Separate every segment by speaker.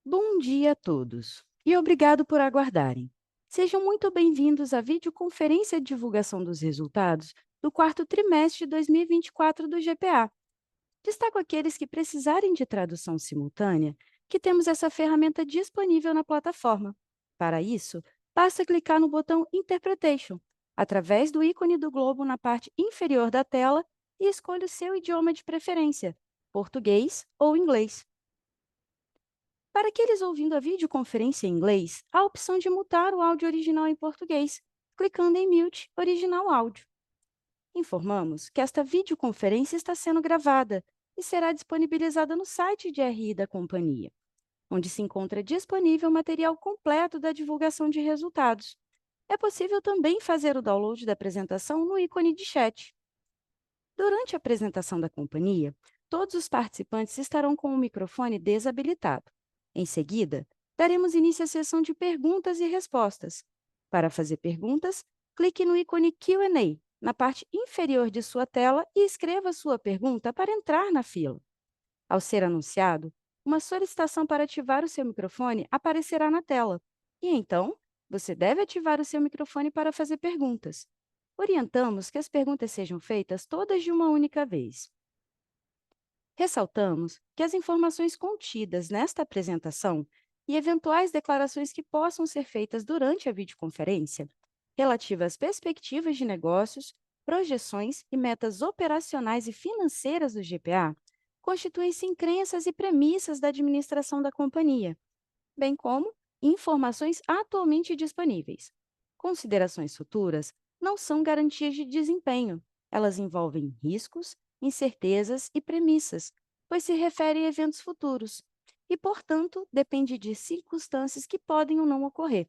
Speaker 1: Bom dia a todos e obrigado por aguardarem. Sejam muito bem-vindos à videoconferência de divulgação dos resultados do quarto trimestre de 2024 do GPA. Destaco aqueles que precisarem de tradução simultânea, que temos essa ferramenta disponível na plataforma. Para isso, basta clicar no botão Interpretation, através do ícone do globo na parte inferior da tela e escolha o seu idioma de preferência, português ou inglês. Para aqueles ouvindo a videoconferência em inglês, há a opção de mutar o áudio original em português, clicando em Mute Original Áudio. Informamos que esta videoconferência está sendo gravada e será disponibilizada no site de RI da companhia, onde se encontra disponível o material completo da divulgação de resultados. É possível também fazer o download da apresentação no ícone de chat. Durante a apresentação da companhia, todos os participantes estarão com o microfone desabilitado. Em seguida, daremos início à sessão de perguntas e respostas. Para fazer perguntas, clique no ícone Q&A na parte inferior de sua tela e escreva sua pergunta para entrar na fila. Ao ser anunciado, uma solicitação para ativar o seu microfone aparecerá na tela. E então, você deve ativar o seu microfone para fazer perguntas. Orientamos que as perguntas sejam feitas todas de uma única vez. Ressaltamos que as informações contidas nesta apresentação e eventuais declarações que possam ser feitas durante a videoconferência, relativas às perspectivas de negócios, projeções e metas operacionais e financeiras do GPA, constituem-se em crenças e premissas da administração da companhia, bem como informações atualmente disponíveis. Considerações futuras não são garantias de desempenho, elas envolvem riscos, incertezas e premissas, pois se referem a eventos futuros e, portanto, depende de circunstâncias que podem ou não ocorrer.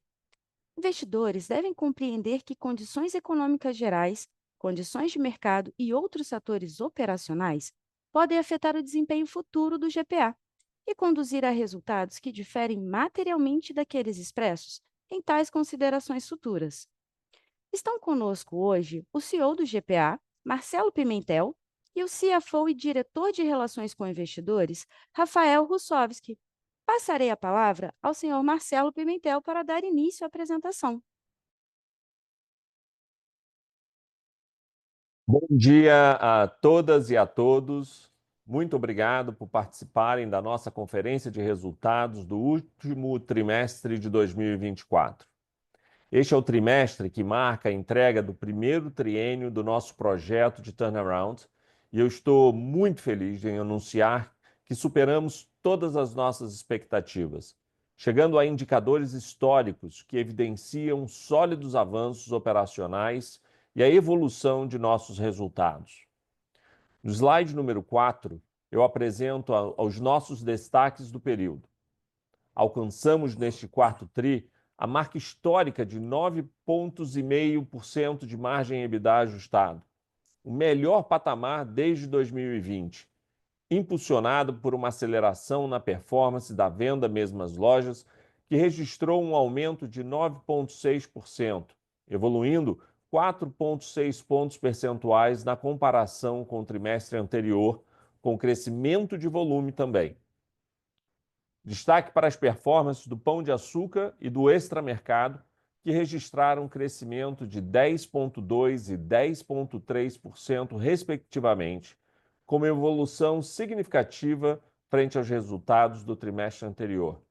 Speaker 1: Investidores devem compreender que condições econômicas gerais, condições de mercado e outros fatores operacionais podem afetar o desempenho futuro do GPA e conduzir a resultados que diferem materialmente daqueles expressos em tais considerações futuras. Estão conosco hoje o CEO do GPA, Marcelo Pimentel, e o CFO e diretor de Relações com Investidores, Rafael Russowski. Passarei a palavra ao senhor Marcelo Pimentel para dar início à apresentação.
Speaker 2: Bom dia a todas e a todos. Muito obrigado por participarem da nossa conferência de resultados do último trimestre de 2024. Este é o trimestre que marca a entrega do primeiro triênio do nosso projeto de turnaround e eu estou muito feliz em anunciar que superamos todas as nossas expectativas, chegando a indicadores históricos que evidenciam sólidos avanços operacionais e a evolução de nossos resultados. No slide número 4, eu apresento os nossos destaques do período. Alcançamos neste quarto TRI a marca histórica de 9,5 pontos de margem EBITDA ajustado, o melhor patamar desde 2020, impulsionado por uma aceleração na performance da venda mesmas lojas, que registrou um aumento de 9,6%, evoluindo 4,6 pontos percentuais na comparação com o trimestre anterior, com crescimento de volume também. Destaque para as performances do Pão de Açúcar e do Extramercado, que registraram um crescimento de 10,2% e 10,3%, respectivamente, com uma evolução significativa frente aos resultados do trimestre anterior.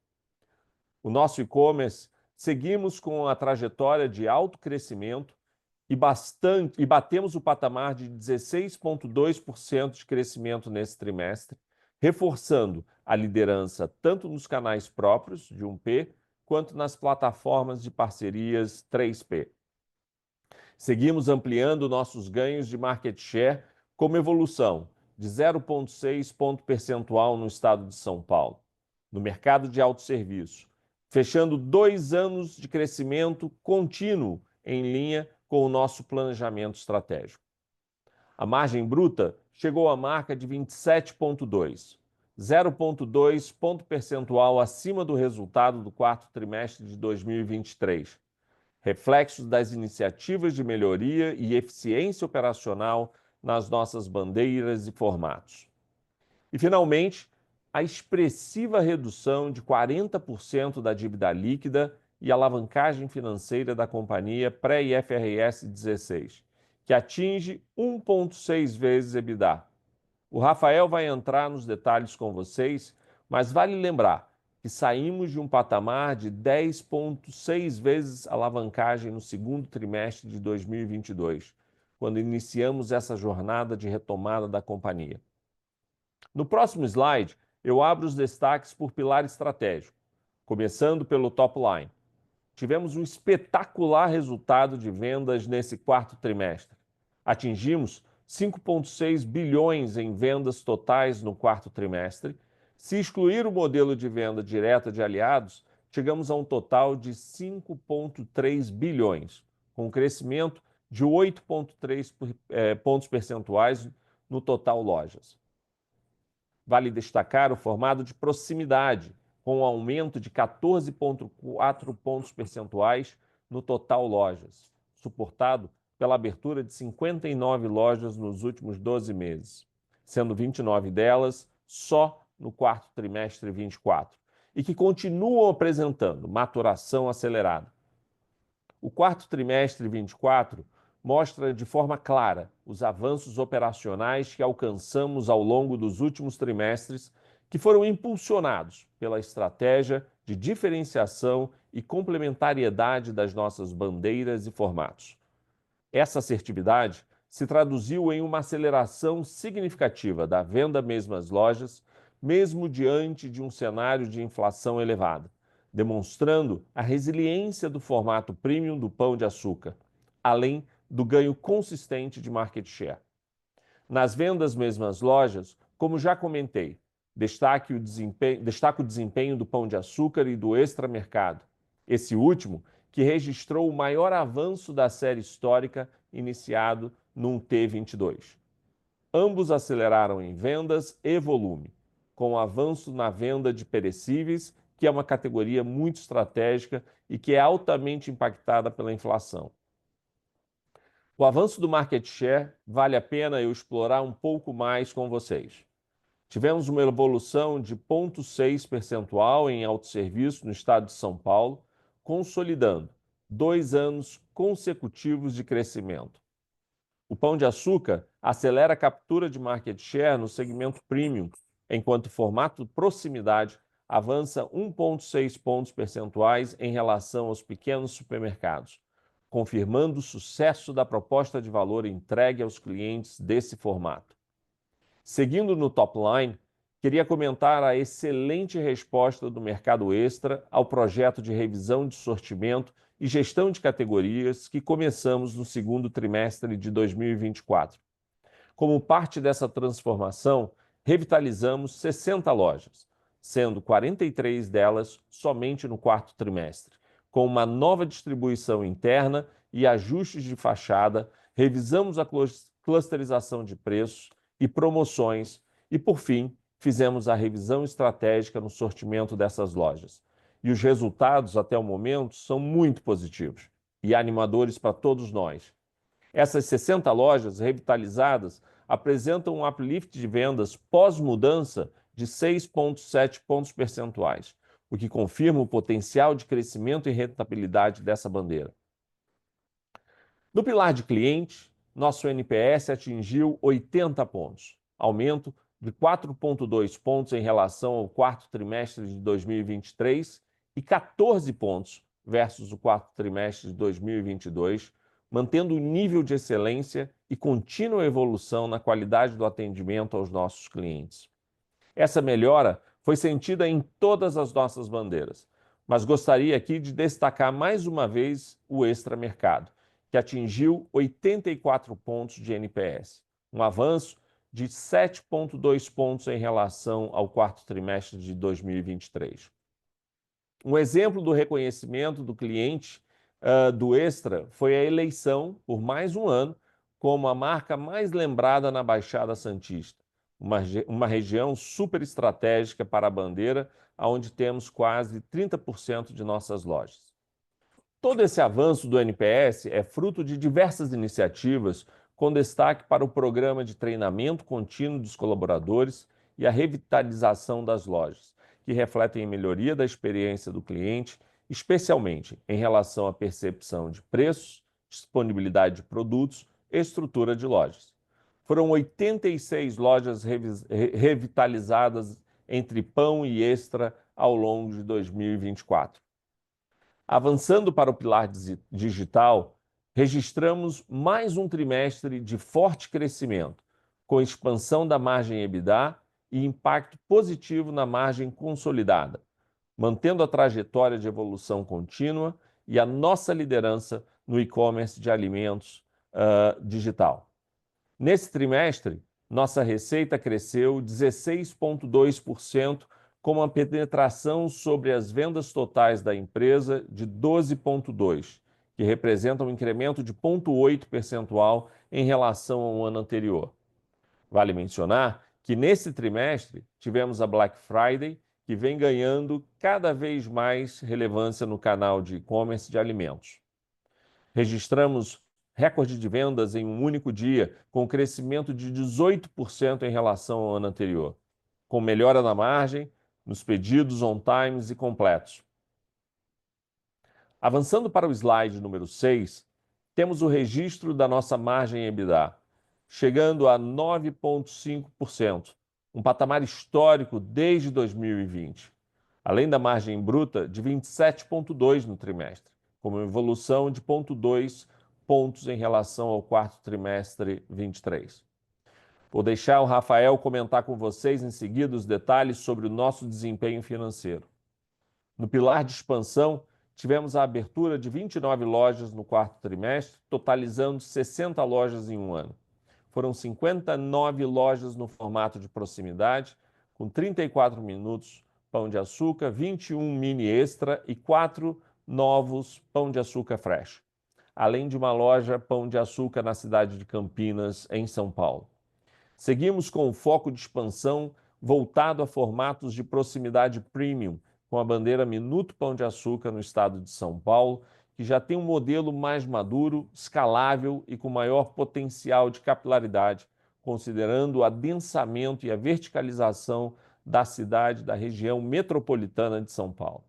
Speaker 2: O nosso e-commerce seguimos com a trajetória de alto crescimento e batemos o patamar de 16,2% de crescimento nesse trimestre, reforçando a liderança tanto nos canais próprios de 1P quanto nas plataformas de parcerias 3P. Seguimos ampliando nossos ganhos de market share como evolução de 0,6 ponto percentual no estado de São Paulo, no mercado de autosserviço, fechando 2 anos de crescimento contínuo em linha com o nosso planejamento estratégico. A margem bruta chegou à marca de 27,2, 0,2 ponto percentual acima do resultado do quarto trimestre de 2023, reflexos das iniciativas de melhoria e eficiência operacional nas nossas bandeiras e formatos. E, finalmente, a expressiva redução de 40% da dívida líquida e alavancagem financeira da companhia pré-IFRS 16, que atinge 1,6 vezes EBITDA. O Rafael vai entrar nos detalhes com vocês, mas vale lembrar que saímos de um patamar de 10,6 vezes alavancagem no segundo trimestre de 2022, quando iniciamos essa jornada de retomada da companhia. No próximo slide, eu abro os destaques por pilar estratégico, começando pelo top line. Tivemos um espetacular resultado de vendas nesse quarto trimestre. Atingimos 5,6 bilhões em vendas totais no quarto trimestre. Se excluir o modelo de venda direta de aliados, chegamos a um total de 5,3 bilhões, com um crescimento de 8,3 pontos percentuais no total lojas. Vale destacar o formato de proximidade, com um aumento de 14,4 pontos percentuais no total lojas, suportado pela abertura de 59 lojas nos últimos 12 meses, sendo 29 delas só no quarto trimestre 24, e que continuam apresentando maturação acelerada. O quarto trimestre 24 mostra de forma clara os avanços operacionais que alcançamos ao longo dos últimos trimestres, que foram impulsionados pela estratégia de diferenciação e complementariedade das nossas bandeiras e formatos. Essa assertividade se traduziu em uma aceleração significativa da venda mesmas lojas, mesmo diante de um cenário de inflação elevada, demonstrando a resiliência do formato premium do Pão de Açúcar, além do ganho consistente de market share. Nas vendas mesmas lojas, como já comentei, destaco o desempenho do Pão de Açúcar e do Extra Mercado, esse último que registrou o maior avanço da série histórica iniciado num T22. Ambos aceleraram em vendas e volume, com avanço na venda de perecíveis, que é uma categoria muito estratégica e que é altamente impactada pela inflação. O avanço do market share vale a pena eu explorar um pouco mais com vocês. Tivemos uma evolução de 0,6 percentual em autosserviço no estado de São Paulo, consolidando 2 anos consecutivos de crescimento. O Pão de Açúcar acelera a captura de market share no segmento premium, enquanto o formato proximidade avança 1,6 pontos percentuais em relação aos pequenos supermercados, confirmando o sucesso da proposta de valor entregue aos clientes desse formato. Seguindo no top line, queria comentar a excelente resposta do Mercado Extra ao projeto de revisão de sortimento e gestão de categorias que começamos no segundo trimestre de 2024. Como parte dessa transformação, revitalizamos 60 lojas, sendo 43 delas somente no quarto trimestre, com uma nova distribuição interna e ajustes de fachada, revisamos a clusterização de preços e promoções e, por fim, fizemos a revisão estratégica no sortimento dessas lojas. E os resultados, até o momento, são muito positivos e animadores para todos nós. Essas 60 lojas revitalizadas apresentam um uplift de vendas pós-mudança de 6,7 pontos percentuais, o que confirma o potencial de crescimento e rentabilidade dessa bandeira. No pilar de cliente, nosso NPS atingiu 80 pontos, aumento de 4,2 pontos em relação ao quarto trimestre de 2023 e 14 pontos versus o quarto trimestre de 2022, mantendo o nível de excelência e contínua evolução na qualidade do atendimento aos nossos clientes. Essa melhora foi sentida em todas as nossas bandeiras, mas gostaria aqui de destacar mais uma vez o Extra Mercado, que atingiu 84 pontos de NPS, um avanço de 7,2 pontos em relação ao quarto trimestre de 2023. Um exemplo do reconhecimento do cliente do Extra foi a eleição, por mais um ano, como a marca mais lembrada na Baixada Santista, uma região super estratégica para a bandeira, onde temos quase 30% de nossas lojas. Todo esse avanço do NPS é fruto de diversas iniciativas, com destaque para o programa de treinamento contínuo dos colaboradores e a revitalização das lojas, que refletem a melhoria da experiência do cliente, especialmente em relação à percepção de preços, disponibilidade de produtos e estrutura de lojas. Foram 86 lojas revitalizadas entre Pão e Extra ao longo de 2024. Avançando para o pilar digital, registramos mais um trimestre de forte crescimento, com expansão da margem EBITDA e impacto positivo na margem consolidada, mantendo a trajetória de evolução contínua e a nossa liderança no e-commerce de alimentos digital. Nesse trimestre, nossa receita cresceu 16,2%, com uma penetração sobre as vendas totais da empresa de 12,2%, que representa um incremento de 0,8 percentual em relação ao ano anterior. Vale mencionar que nesse trimestre tivemos a Black Friday, que vem ganhando cada vez mais relevância no canal de e-commerce de alimentos. Registramos recorde de vendas em um único dia, com crescimento de 18% em relação ao ano anterior, com melhora na margem, nos pedidos on-times e completos. Avançando para o slide número 6, temos o registro da nossa margem EBITDA, chegando a 9,5%, um patamar histórico desde 2020, além da margem bruta de 27,2% no trimestre, com uma evolução de 0,2 pontos em relação ao quarto trimestre 23. Vou deixar o Rafael comentar com vocês em seguida os detalhes sobre o nosso desempenho financeiro. No pilar de expansão, tivemos a abertura de 29 lojas no quarto trimestre, totalizando 60 lojas em um ano. Foram 59 lojas no formato de proximidade, com 34 minutos Pão de Açúcar, 21 mini extra e 4 novos Pão de Açúcar fresh, além de uma loja Pão de Açúcar na cidade de Campinas, em São Paulo. Seguimos com o foco de expansão voltado a formatos de proximidade premium, com a bandeira Minuto Pão de Açúcar no estado de São Paulo, que já tem um modelo mais maduro, escalável e com maior potencial de capilaridade, considerando o adensamento e a verticalização da cidade da região metropolitana de São Paulo.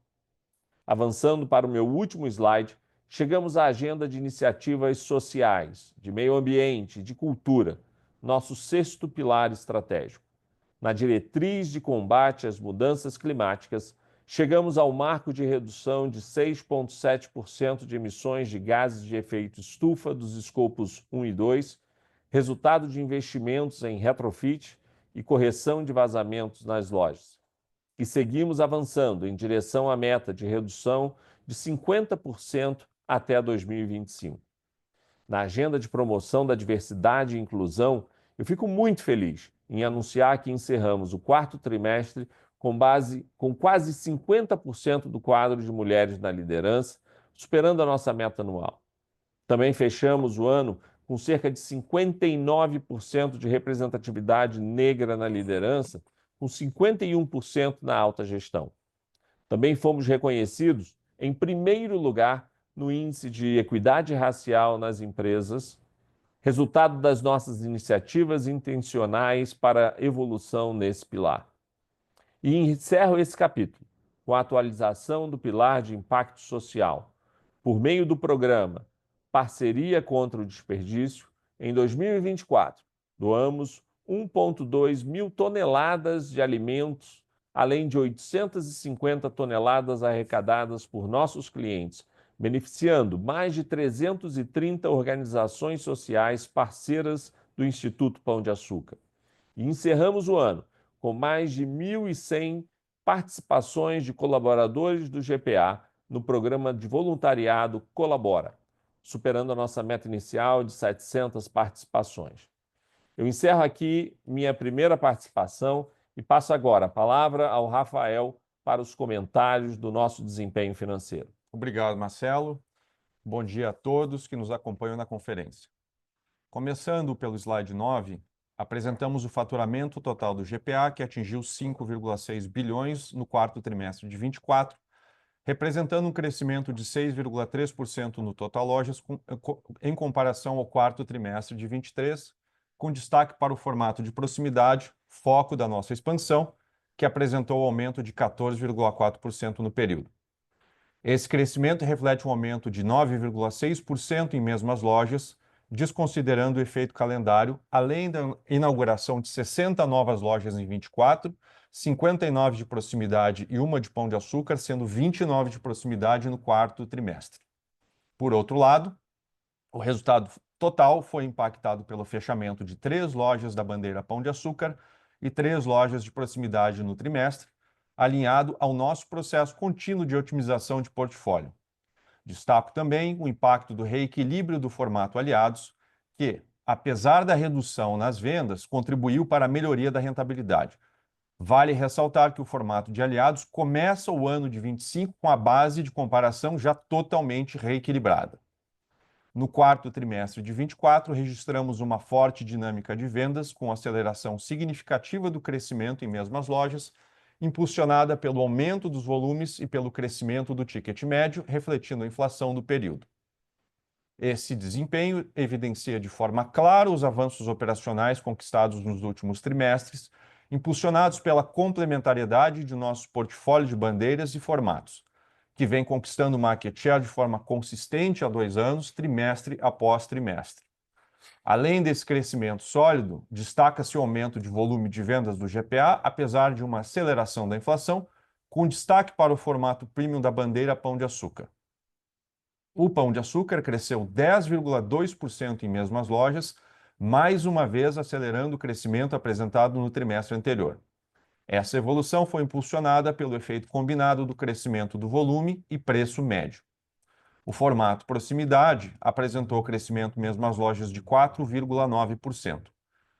Speaker 2: Avançando para o meu último slide, chegamos à agenda de iniciativas sociais, de meio ambiente e de cultura, nosso sexto pilar estratégico. Na diretriz de combate às mudanças climáticas, chegamos ao marco de redução de 6,7% de emissões de gases de efeito estufa dos escopos 1 e 2, resultado de investimentos em retrofit e correção de vazamentos nas lojas. E seguimos avançando em direção à meta de redução de 50% até 2025. Na agenda de promoção da diversidade e inclusão, eu fico muito feliz em anunciar que encerramos o quarto trimestre com quase 50% do quadro de mulheres na liderança, superando a nossa meta anual. Também fechamos o ano com cerca de 59% de representatividade negra na liderança, com 51% na alta gestão. Também fomos reconhecidos em primeiro lugar no Índice de Equidade Racial nas Empresas, resultado das nossas iniciativas intencionais para evolução nesse pilar. E encerro esse capítulo com a atualização do pilar de impacto social. Por meio do programa Parceria contra o Desperdício, em 2024, doamos 1,2 mil toneladas de alimentos, além de 850 toneladas arrecadadas por nossos clientes, beneficiando mais de 330 organizações sociais parceiras do Instituto Pão de Açúcar. E encerramos o ano com mais de 1.100 participações de colaboradores do GPA no programa de voluntariado Colabora, superando a nossa meta inicial de 700 participações. Eu encerro aqui minha primeira participação e passo agora a palavra ao Rafael para os comentários do nosso desempenho financeiro.
Speaker 3: Obrigado, Marcelo. Bom dia a todos que nos acompanham na conferência. Começando pelo slide 9, apresentamos o faturamento total do GPA, que atingiu 5,6 bilhões no quarto trimestre de 24, representando um crescimento de 6,3% no total lojas em comparação ao quarto trimestre de 23, com destaque para o formato de proximidade, foco da nossa expansão, que apresentou aumento de 14,4% no período. Esse crescimento reflete um aumento de 9,6% em mesmas lojas, desconsiderando o efeito calendário, além da inauguração de 60 novas lojas em 24, 59 de proximidade e uma de Pão de Açúcar, sendo 29 de proximidade no quarto trimestre. Por outro lado, o resultado total foi impactado pelo fechamento de 3 lojas da bandeira Pão de Açúcar e 3 lojas de proximidade no trimestre, alinhado ao nosso processo contínuo de otimização de portfólio. Destaco também o impacto do reequilíbrio do formato Aliados, que, apesar da redução nas vendas, contribuiu para a melhoria da rentabilidade. Vale ressaltar que o formato de Aliados começa o ano de 25 com a base de comparação já totalmente reequilibrada. No quarto trimestre de 24, registramos uma forte dinâmica de vendas, com aceleração significativa do crescimento em mesmas lojas, impulsionada pelo aumento dos volumes e pelo crescimento do ticket médio, refletindo a inflação do período. Esse desempenho evidencia de forma clara os avanços operacionais conquistados nos últimos trimestres, impulsionados pela complementariedade de nosso portfólio de bandeiras e formatos, que vem conquistando market share de forma consistente há 2 anos, trimestre após trimestre. Além desse crescimento sólido, destaca-se o aumento de volume de vendas do GPA, apesar de uma aceleração da inflação, com destaque para o formato premium da bandeira Pão de Açúcar. O Pão de Açúcar cresceu 10,2% em mesmas lojas, mais uma vez acelerando o crescimento apresentado no trimestre anterior. Essa evolução foi impulsionada pelo efeito combinado do crescimento do volume e preço médio. O formato proximidade apresentou crescimento mesmo às lojas de 4,9%.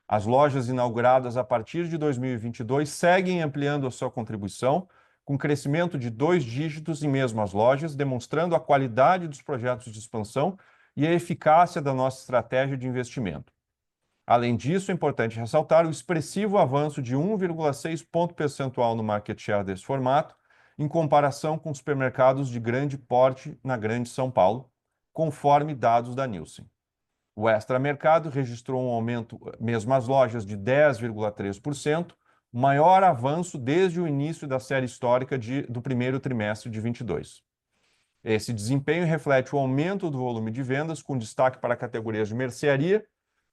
Speaker 3: As lojas inauguradas a partir de 2022 seguem ampliando a sua contribuição, com crescimento de 2 dígitos em mesmas lojas, demonstrando a qualidade dos projetos de expansão e a eficácia da nossa estratégia de investimento. Além disso, é importante ressaltar o expressivo avanço de 1,6 ponto percentual no market share desse formato, em comparação com supermercados de grande porte na Grande São Paulo, conforme dados da Nielsen. O Extra Mercado registrou um aumento, mesmo às lojas, de 10,3%, o maior avanço desde o início da série histórica do primeiro trimestre de 22. Esse desempenho reflete o aumento do volume de vendas, com destaque para categorias de mercearia,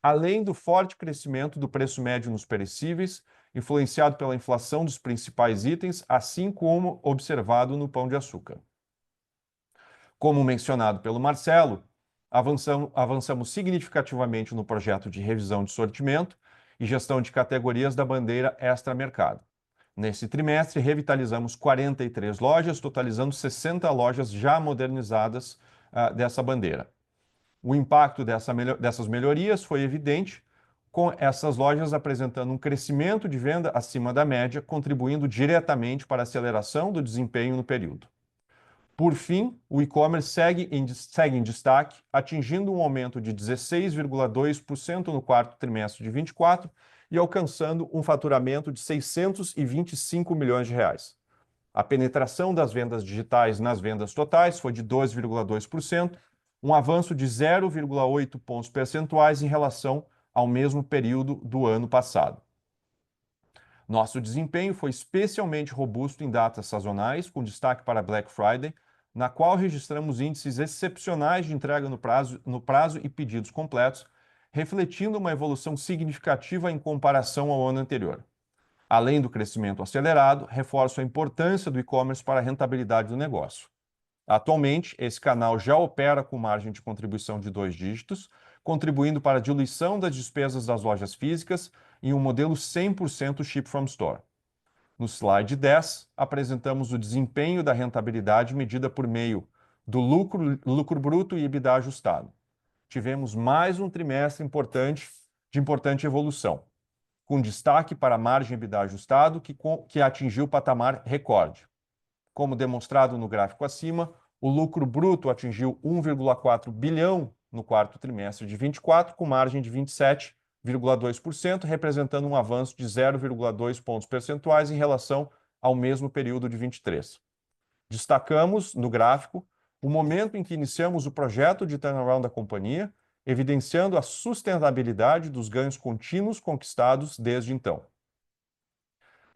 Speaker 3: além do forte crescimento do preço médio nos perecíveis, influenciado pela inflação dos principais itens, assim como observado no Pão de Açúcar. Como mencionado pelo Marcelo, avançamos significativamente no projeto de revisão de sortimento e gestão de categorias da bandeira Extra Mercado. Nesse trimestre, revitalizamos 43 lojas, totalizando 60 lojas já modernizadas dessa bandeira. O impacto dessas melhorias foi evidente, com essas lojas apresentando um crescimento de venda acima da média, contribuindo diretamente para a aceleração do desempenho no período. Por fim, o e-commerce segue em destaque, atingindo um aumento de 16,2% no quarto trimestre de 24 e alcançando um faturamento de 625 milhões de reais. A penetração das vendas digitais nas vendas totais foi de 2,2%, um avanço de 0,8 pontos percentuais em relação ao mesmo período do ano passado. Nosso desempenho foi especialmente robusto em datas sazonais, com destaque para Black Friday, na qual registramos índices excepcionais de entrega no prazo e pedidos completos, refletindo uma evolução significativa em comparação ao ano anterior. Além do crescimento acelerado, reforço a importância do e-commerce para a rentabilidade do negócio. Atualmente, esse canal já opera com margem de contribuição de 2 dígitos, contribuindo para a diluição das despesas das lojas físicas em um modelo 100% Ship from Store. No slide 10, apresentamos o desempenho da rentabilidade medida por meio do lucro bruto e EBITDA ajustado. Tivemos mais um trimestre de importante evolução, com destaque para a margem EBITDA ajustado, que atingiu o patamar recorde. Como demonstrado no gráfico acima, o lucro bruto atingiu 1,4 bilhão no quarto trimestre de 24, com margem de 27,2%, representando um avanço de 0,2 pontos percentuais em relação ao mesmo período de 23. Destacamos, no gráfico, o momento em que iniciamos o projeto de turnaround da companhia, evidenciando a sustentabilidade dos ganhos contínuos conquistados desde então.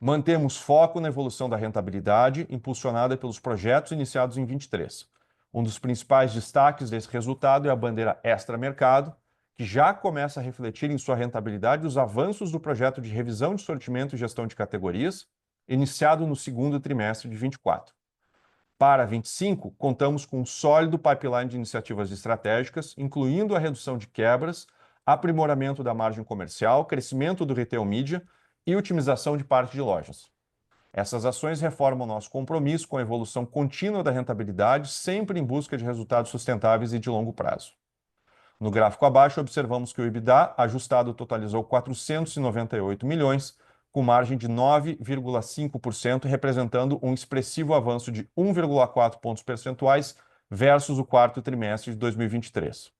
Speaker 3: Mantemos foco na evolução da rentabilidade, impulsionada pelos projetos iniciados em 23. Um dos principais destaques desse resultado é a bandeira Extra Mercado, que já começa a refletir em sua rentabilidade os avanços do projeto de revisão de sortimento e gestão de categorias, iniciado no segundo trimestre de 24. Para 25, contamos com um sólido pipeline de iniciativas estratégicas, incluindo a redução de quebras, aprimoramento da margem comercial, crescimento do retail media e otimização de parte de lojas. Essas ações reforçam nosso compromisso com a evolução contínua da rentabilidade, sempre em busca de resultados sustentáveis e de longo prazo. No gráfico abaixo, observamos que o EBITDA ajustado totalizou 498 milhões, com margem de 9,5%, representando um expressivo avanço de 1,4 pontos percentuais versus o quarto trimestre de 2023.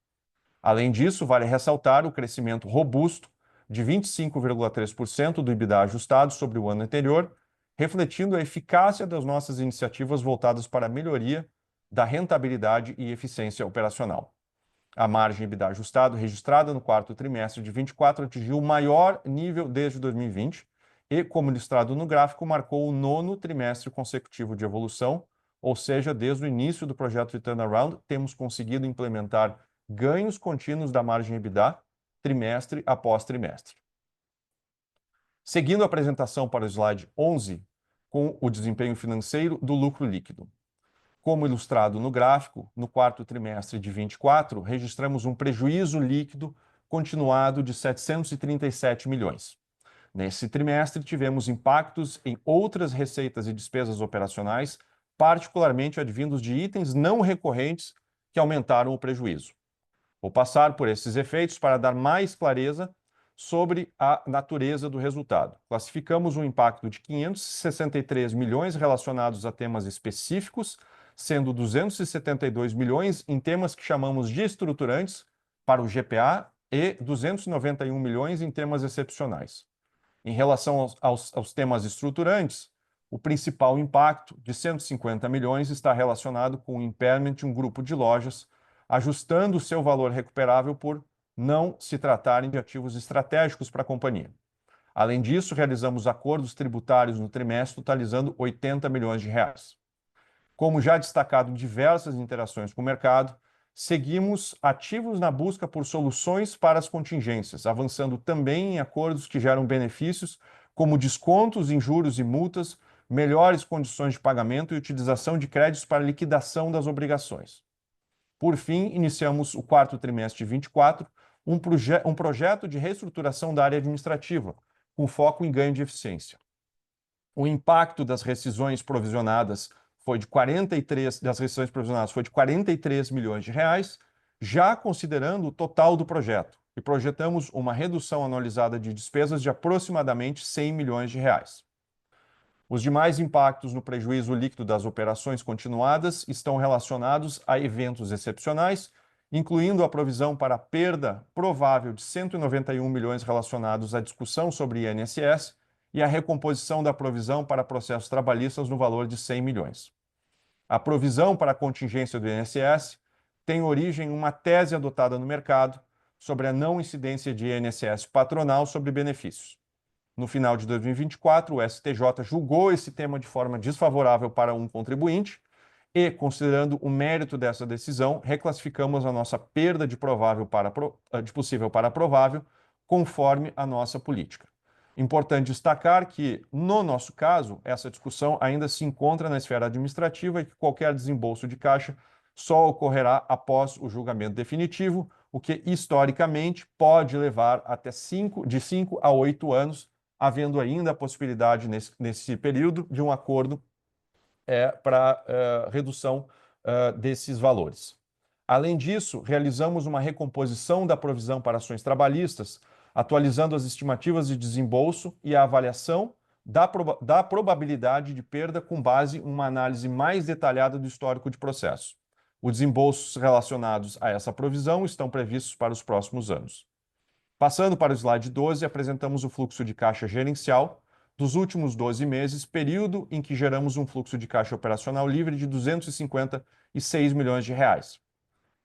Speaker 3: Além disso, vale ressaltar o crescimento robusto de 25,3% do EBITDA ajustado sobre o ano anterior, refletindo a eficácia das nossas iniciativas voltadas para a melhoria da rentabilidade e eficiência operacional. A margem EBITDA ajustado registrada no quarto trimestre de 24 atingiu o maior nível desde 2020 e, como ilustrado no gráfico, marcou o 9º trimestre consecutivo de evolução, ou seja, desde o início do projeto de turnaround, temos conseguido implementar ganhos contínuos da margem EBITDA trimestre após trimestre. Seguindo a apresentação para o slide 11, com o desempenho financeiro do lucro líquido. Como ilustrado no gráfico, no quarto trimestre de 24, registramos um prejuízo líquido continuado de 737 milhões. Nesse trimestre, tivemos impactos em outras receitas e despesas operacionais, particularmente advindos de itens não recorrentes que aumentaram o prejuízo. Vou passar por esses efeitos para dar mais clareza sobre a natureza do resultado. Classificamos um impacto de 563 milhões relacionados a temas específicos, sendo 272 milhões em temas que chamamos de estruturantes para o GPA e 291 milhões em temas excepcionais. Em relação aos temas estruturantes, o principal impacto, de 150 milhões, está relacionado com o impairment de um grupo de lojas, ajustando o seu valor recuperável por não se tratarem de ativos estratégicos para a companhia. Além disso, realizamos acordos tributários no trimestre, totalizando 80 milhões de reais. Como já destacado em diversas interações com o mercado, seguimos ativos na busca por soluções para as contingências, avançando também em acordos que geram benefícios, como descontos em juros e multas, melhores condições de pagamento e utilização de créditos para liquidação das obrigações. Por fim, iniciamos o quarto trimestre de 24, um projeto de reestruturação da área administrativa, com foco em ganho de eficiência. O impacto das rescisões provisionadas foi de 43 milhões de reais, já considerando o total do projeto, e projetamos uma redução anualizada de despesas de aproximadamente 100 milhões de reais. Os demais impactos no prejuízo líquido das operações continuadas estão relacionados a eventos excepcionais, incluindo a provisão para a perda provável de 191 milhões relacionados à discussão sobre INSS e a recomposição da provisão para processos trabalhistas no valor de 100 milhões. A provisão para a contingência do INSS tem origem em uma tese adotada no mercado sobre a não incidência de INSS patronal sobre benefícios. No final de 2024, o STJ julgou esse tema de forma desfavorável para um contribuinte e, considerando o mérito dessa decisão, reclassificamos a nossa perda de possível para provável, conforme a nossa política. Importante destacar que, no nosso caso, essa discussão ainda se encontra na esfera administrativa e que qualquer desembolso de caixa só ocorrerá após o julgamento definitivo, o que, historicamente, pode levar até de 5 a 8 anos, havendo ainda a possibilidade, nesse período, de um acordo para redução desses valores. Além disso, realizamos uma recomposição da provisão para ações trabalhistas, atualizando as estimativas de desembolso e a avaliação da probabilidade de perda com base em uma análise mais detalhada do histórico de processo. Os desembolsos relacionados a essa provisão estão previstos para os próximos anos. Passando para o slide 12, apresentamos o fluxo de caixa gerencial dos últimos 12 meses, período em que geramos um fluxo de caixa operacional livre de 256 milhões de reais.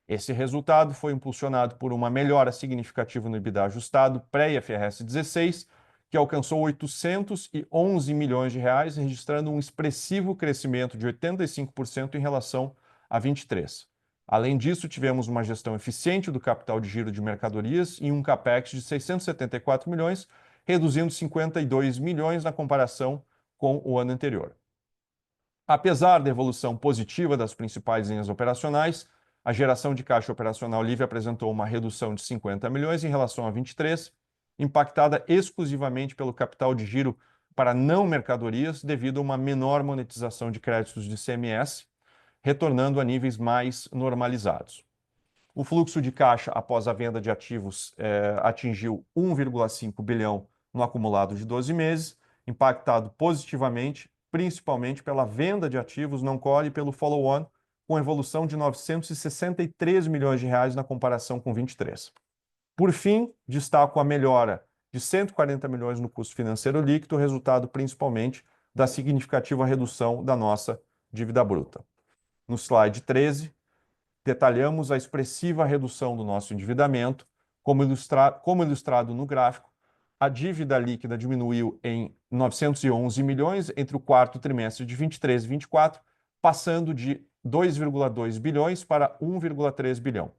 Speaker 3: Esse resultado foi impulsionado por uma melhora significativa no EBITDA ajustado pré-IFRS 16, que alcançou 811 milhões de reais, registrando um expressivo crescimento de 85% em relação a 23. Além disso, tivemos uma gestão eficiente do capital de giro de mercadorias e um capex de 674 milhões, reduzindo 52 milhões na comparação com o ano anterior. Apesar da evolução positiva das principais linhas operacionais, a geração de caixa operacional livre apresentou uma redução de 50 milhões em relação a 23, impactada exclusivamente pelo capital de giro para não mercadorias devido a uma menor monetização de créditos de CMS, retornando a níveis mais normalizados. O fluxo de caixa após a venda de ativos atingiu 1,5 bilhão no acumulado de 12 meses, impactado positivamente, principalmente pela venda de ativos não core e pelo follow-on, com evolução de 963 milhões de reais na comparação com 23. Por fim, destaco a melhora de 140 milhões no custo financeiro líquido, resultado principalmente da significativa redução da nossa dívida bruta. No slide 13, detalhamos a expressiva redução do nosso endividamento, como ilustrado no gráfico. A dívida líquida diminuiu em 911 milhões entre o quarto trimestre de 23 e 24, passando de 2,2 bilhões para 1,3 bilhão.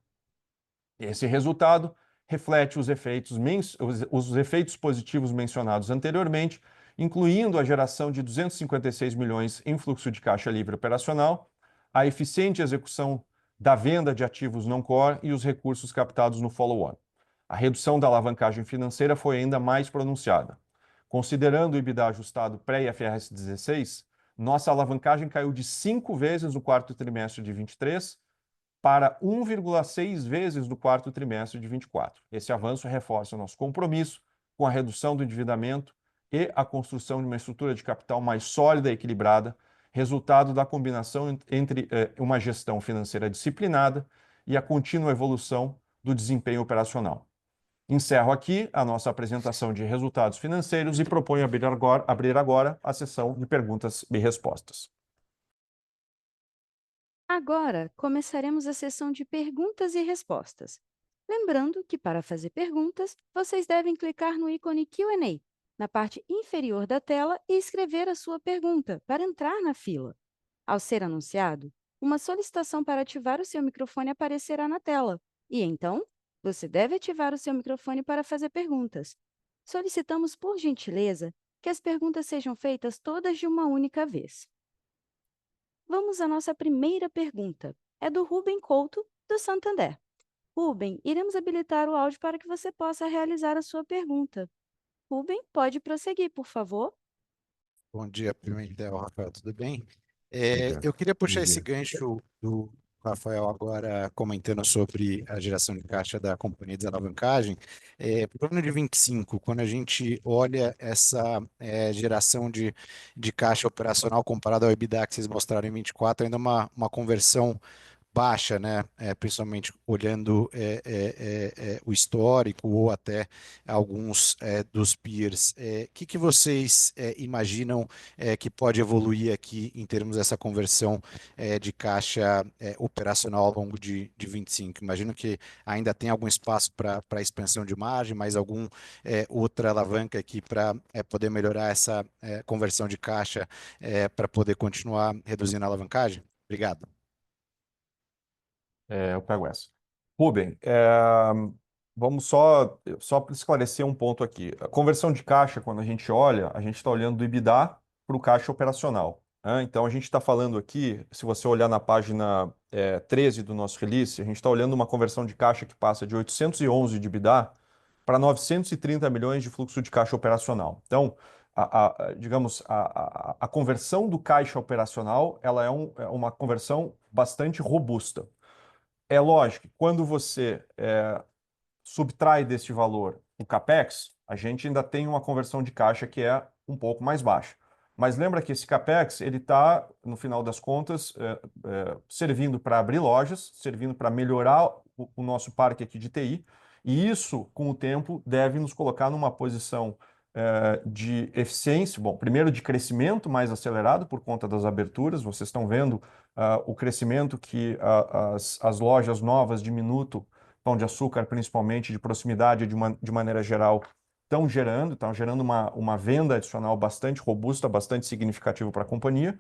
Speaker 3: Esse resultado reflete os efeitos positivos mencionados anteriormente, incluindo a geração de 256 milhões em fluxo de caixa livre operacional, a eficiente execução da venda de ativos não core e os recursos captados no follow-on. A redução da alavancagem financeira foi ainda mais pronunciada. Considerando o EBITDA ajustado pré-IFRS 16, nossa alavancagem caiu de 5 vezes no quarto trimestre de 23 para 1,6 vezes no quarto trimestre de 24. Esse avanço reforça nosso compromisso com a redução do endividamento e a construção de uma estrutura de capital mais sólida e equilibrada, resultado da combinação entre uma gestão financeira disciplinada e a contínua evolução do desempenho operacional. Encerro aqui a nossa apresentação de resultados financeiros e proponho abrir agora a sessão de perguntas e respostas.
Speaker 1: Agora, começaremos a sessão de perguntas e respostas. Lembrando que, para fazer perguntas, vocês devem clicar no ícone Q&A na parte inferior da tela e escrever a sua pergunta para entrar na fila. Ao ser anunciado, uma solicitação para ativar o seu microfone aparecerá na tela e, então, você deve ativar o seu microfone para fazer perguntas. Solicitamos, por gentileza, que as perguntas sejam feitas todas de uma única vez. Vamos à nossa primeira pergunta. É do Rubem Couto, do Santander. Rubem, iremos habilitar o áudio para que você possa realizar a sua pergunta. Rubem, pode prosseguir, por favor.
Speaker 4: Bom dia, Pimentel, Rafael, tudo bem?
Speaker 3: dia.
Speaker 4: Eu queria puxar
Speaker 3: Bom
Speaker 4: esse
Speaker 3: dia.
Speaker 4: gancho do Rafael agora comentando sobre a geração de caixa da companhia de desalavancagem. Para o ano de 25, quando a gente olha essa geração de caixa operacional comparada ao EBITDA que vocês mostraram em 24, ainda uma conversão baixa, né? Principalmente olhando o histórico ou até alguns dos peers. Que vocês imaginam que pode evoluir aqui em termos dessa conversão de caixa operacional ao longo de 25? Imagino que ainda tem algum espaço para expansão de margem, mas algum outra alavanca aqui para poder melhorar essa conversão de caixa para poder continuar reduzindo a alavancagem? Obrigado.
Speaker 3: Eu pego essa. Rubem, vamos só esclarecer um ponto aqui. A conversão de caixa, quando a gente olha, a gente está olhando do EBITDA para o caixa operacional, né? Então, a gente está falando aqui, se você olhar na página 13 do nosso release, a gente está olhando uma conversão de caixa que passa de 811 de EBITDA para 930 milhões de fluxo de caixa operacional. Então, digamos, a conversão do caixa operacional ela é uma conversão bastante robusta. É lógico, quando você subtrai deste valor o CAPEX, a gente ainda tem uma conversão de caixa que é um pouco mais baixa. Mas lembra que esse CAPEX, ele está, no final das contas, servindo para abrir lojas, servindo para melhorar o nosso parque aqui de TI, e isso, com o tempo, deve nos colocar numa posição de eficiência, bom, primeiro de crescimento mais acelerado por conta das aberturas, vocês estão vendo o crescimento que as lojas novas de Minuto, Pão de Açúcar, principalmente de proximidade de maneira geral, estão gerando uma venda adicional bastante robusta, bastante significativa para a companhia.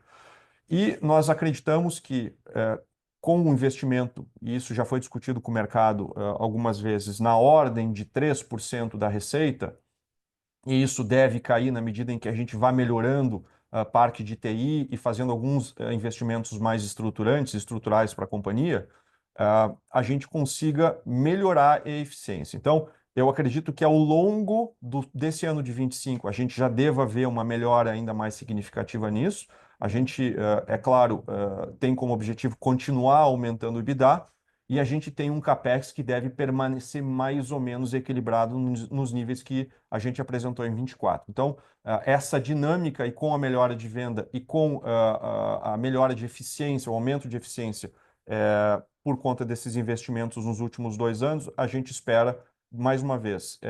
Speaker 3: E nós acreditamos que com o investimento, e isso já foi discutido com o mercado algumas vezes, na ordem de 3% da receita, e isso deve cair na medida em que a gente vá melhorando a parque de TI e fazendo alguns investimentos mais estruturais para a companhia, a gente consiga melhorar a eficiência. Então, eu acredito que ao longo desse ano de 25, a gente já deva ver uma melhora ainda mais significativa nisso. A gente, é claro, tem como objetivo continuar aumentando o EBITDA, e a gente tem um CAPEX que deve permanecer mais ou menos equilibrado nos níveis que a gente apresentou em 24. Então, essa dinâmica e com a melhora de venda e com a melhora de eficiência, o aumento de eficiência por conta desses investimentos nos últimos 2 anos, a gente espera, mais uma vez,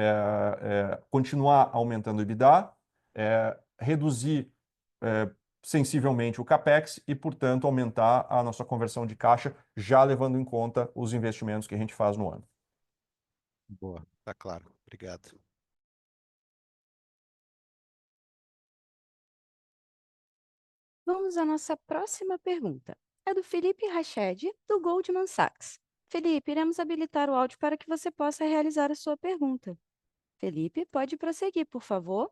Speaker 3: continuar aumentando o EBITDA, reduzir sensivelmente o CAPEX e, portanto, aumentar a nossa conversão de caixa, já levando em conta os investimentos que a gente faz no ano.
Speaker 4: Boa, tá claro. Obrigado.
Speaker 1: Vamos à nossa próxima pergunta. É do Felipe Rached, do Goldman Sachs. Felipe, iremos habilitar o áudio para que você possa realizar a sua pergunta. Felipe, pode prosseguir, por favor.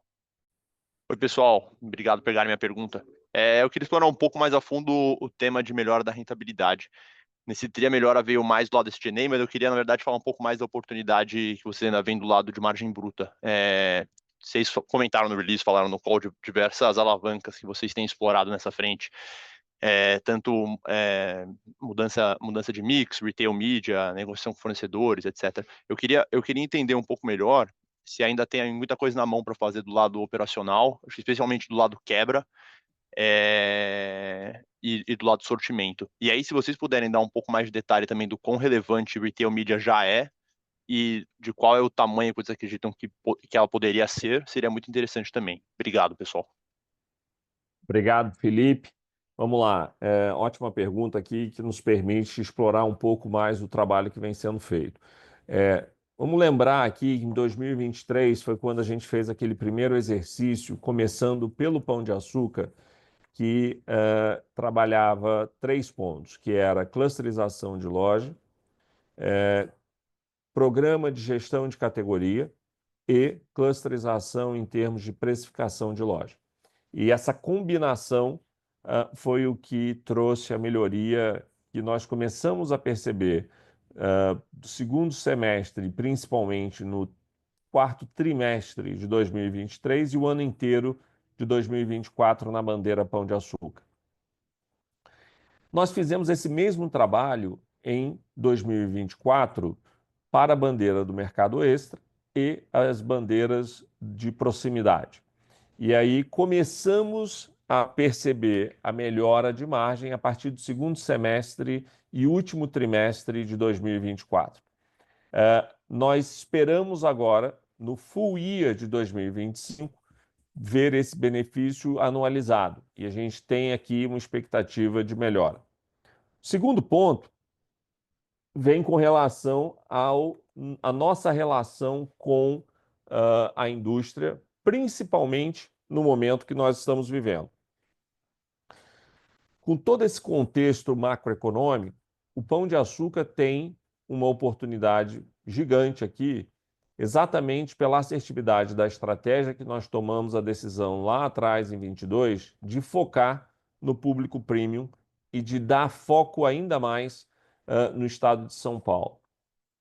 Speaker 5: Oi, pessoal. Obrigado por pegar minha pergunta. Eu queria explorar um pouco mais a fundo o tema de melhora da rentabilidade. Nesse TRI, a melhora veio mais do lado desse SG&A, mas eu queria, na verdade, falar um pouco mais da oportunidade que você ainda vem do lado de margem bruta. Vocês comentaram no release, falaram no call de diversas alavancas que vocês têm explorado nessa frente. Tanto mudança de mix, retail media, negociação com fornecedores, etc. Eu queria entender um pouco melhor se ainda tem muita coisa na mão para fazer do lado operacional, especialmente do lado quebra, e do lado sortimento. E aí, se vocês puderem dar um pouco mais de detalhe também do quão relevante retail media já é e de qual é o tamanho que vocês acreditam que ela poderia ser, seria muito interessante também. Obrigado, pessoal.
Speaker 2: Obrigado, Felipe. Vamos lá. Ótima pergunta aqui que nos permite explorar um pouco mais o trabalho que vem sendo feito. Vamos lembrar aqui que em 2023 foi quando a gente fez aquele primeiro exercício, começando pelo Pão de Açúcar, que trabalhava 3 pontos, que era clusterização de loja, programa de gestão de categoria e clusterização em termos de precificação de loja. E essa combinação foi o que trouxe a melhoria que nós começamos a perceber do segundo semestre, principalmente no quarto trimestre de 2023 e o ano inteiro de 2024 na bandeira Pão de Açúcar. Nós fizemos esse mesmo trabalho em 2024 para a bandeira do Mercado Extra e as bandeiras de proximidade. E aí começamos a perceber a melhora de margem a partir do segundo semestre e último trimestre de 2024. Nós esperamos agora, no full year de 2025, ver esse benefício anualizado. E a gente tem aqui uma expectativa de melhora. O segundo ponto vem com relação à nossa relação com a indústria, principalmente no momento que nós estamos vivendo. Com todo esse contexto macroeconômico, o Pão de Açúcar tem uma oportunidade gigante aqui, exatamente pela assertividade da estratégia que nós tomamos a decisão lá atrás, em 22, de focar no público premium e de dar foco ainda mais no estado de São Paulo.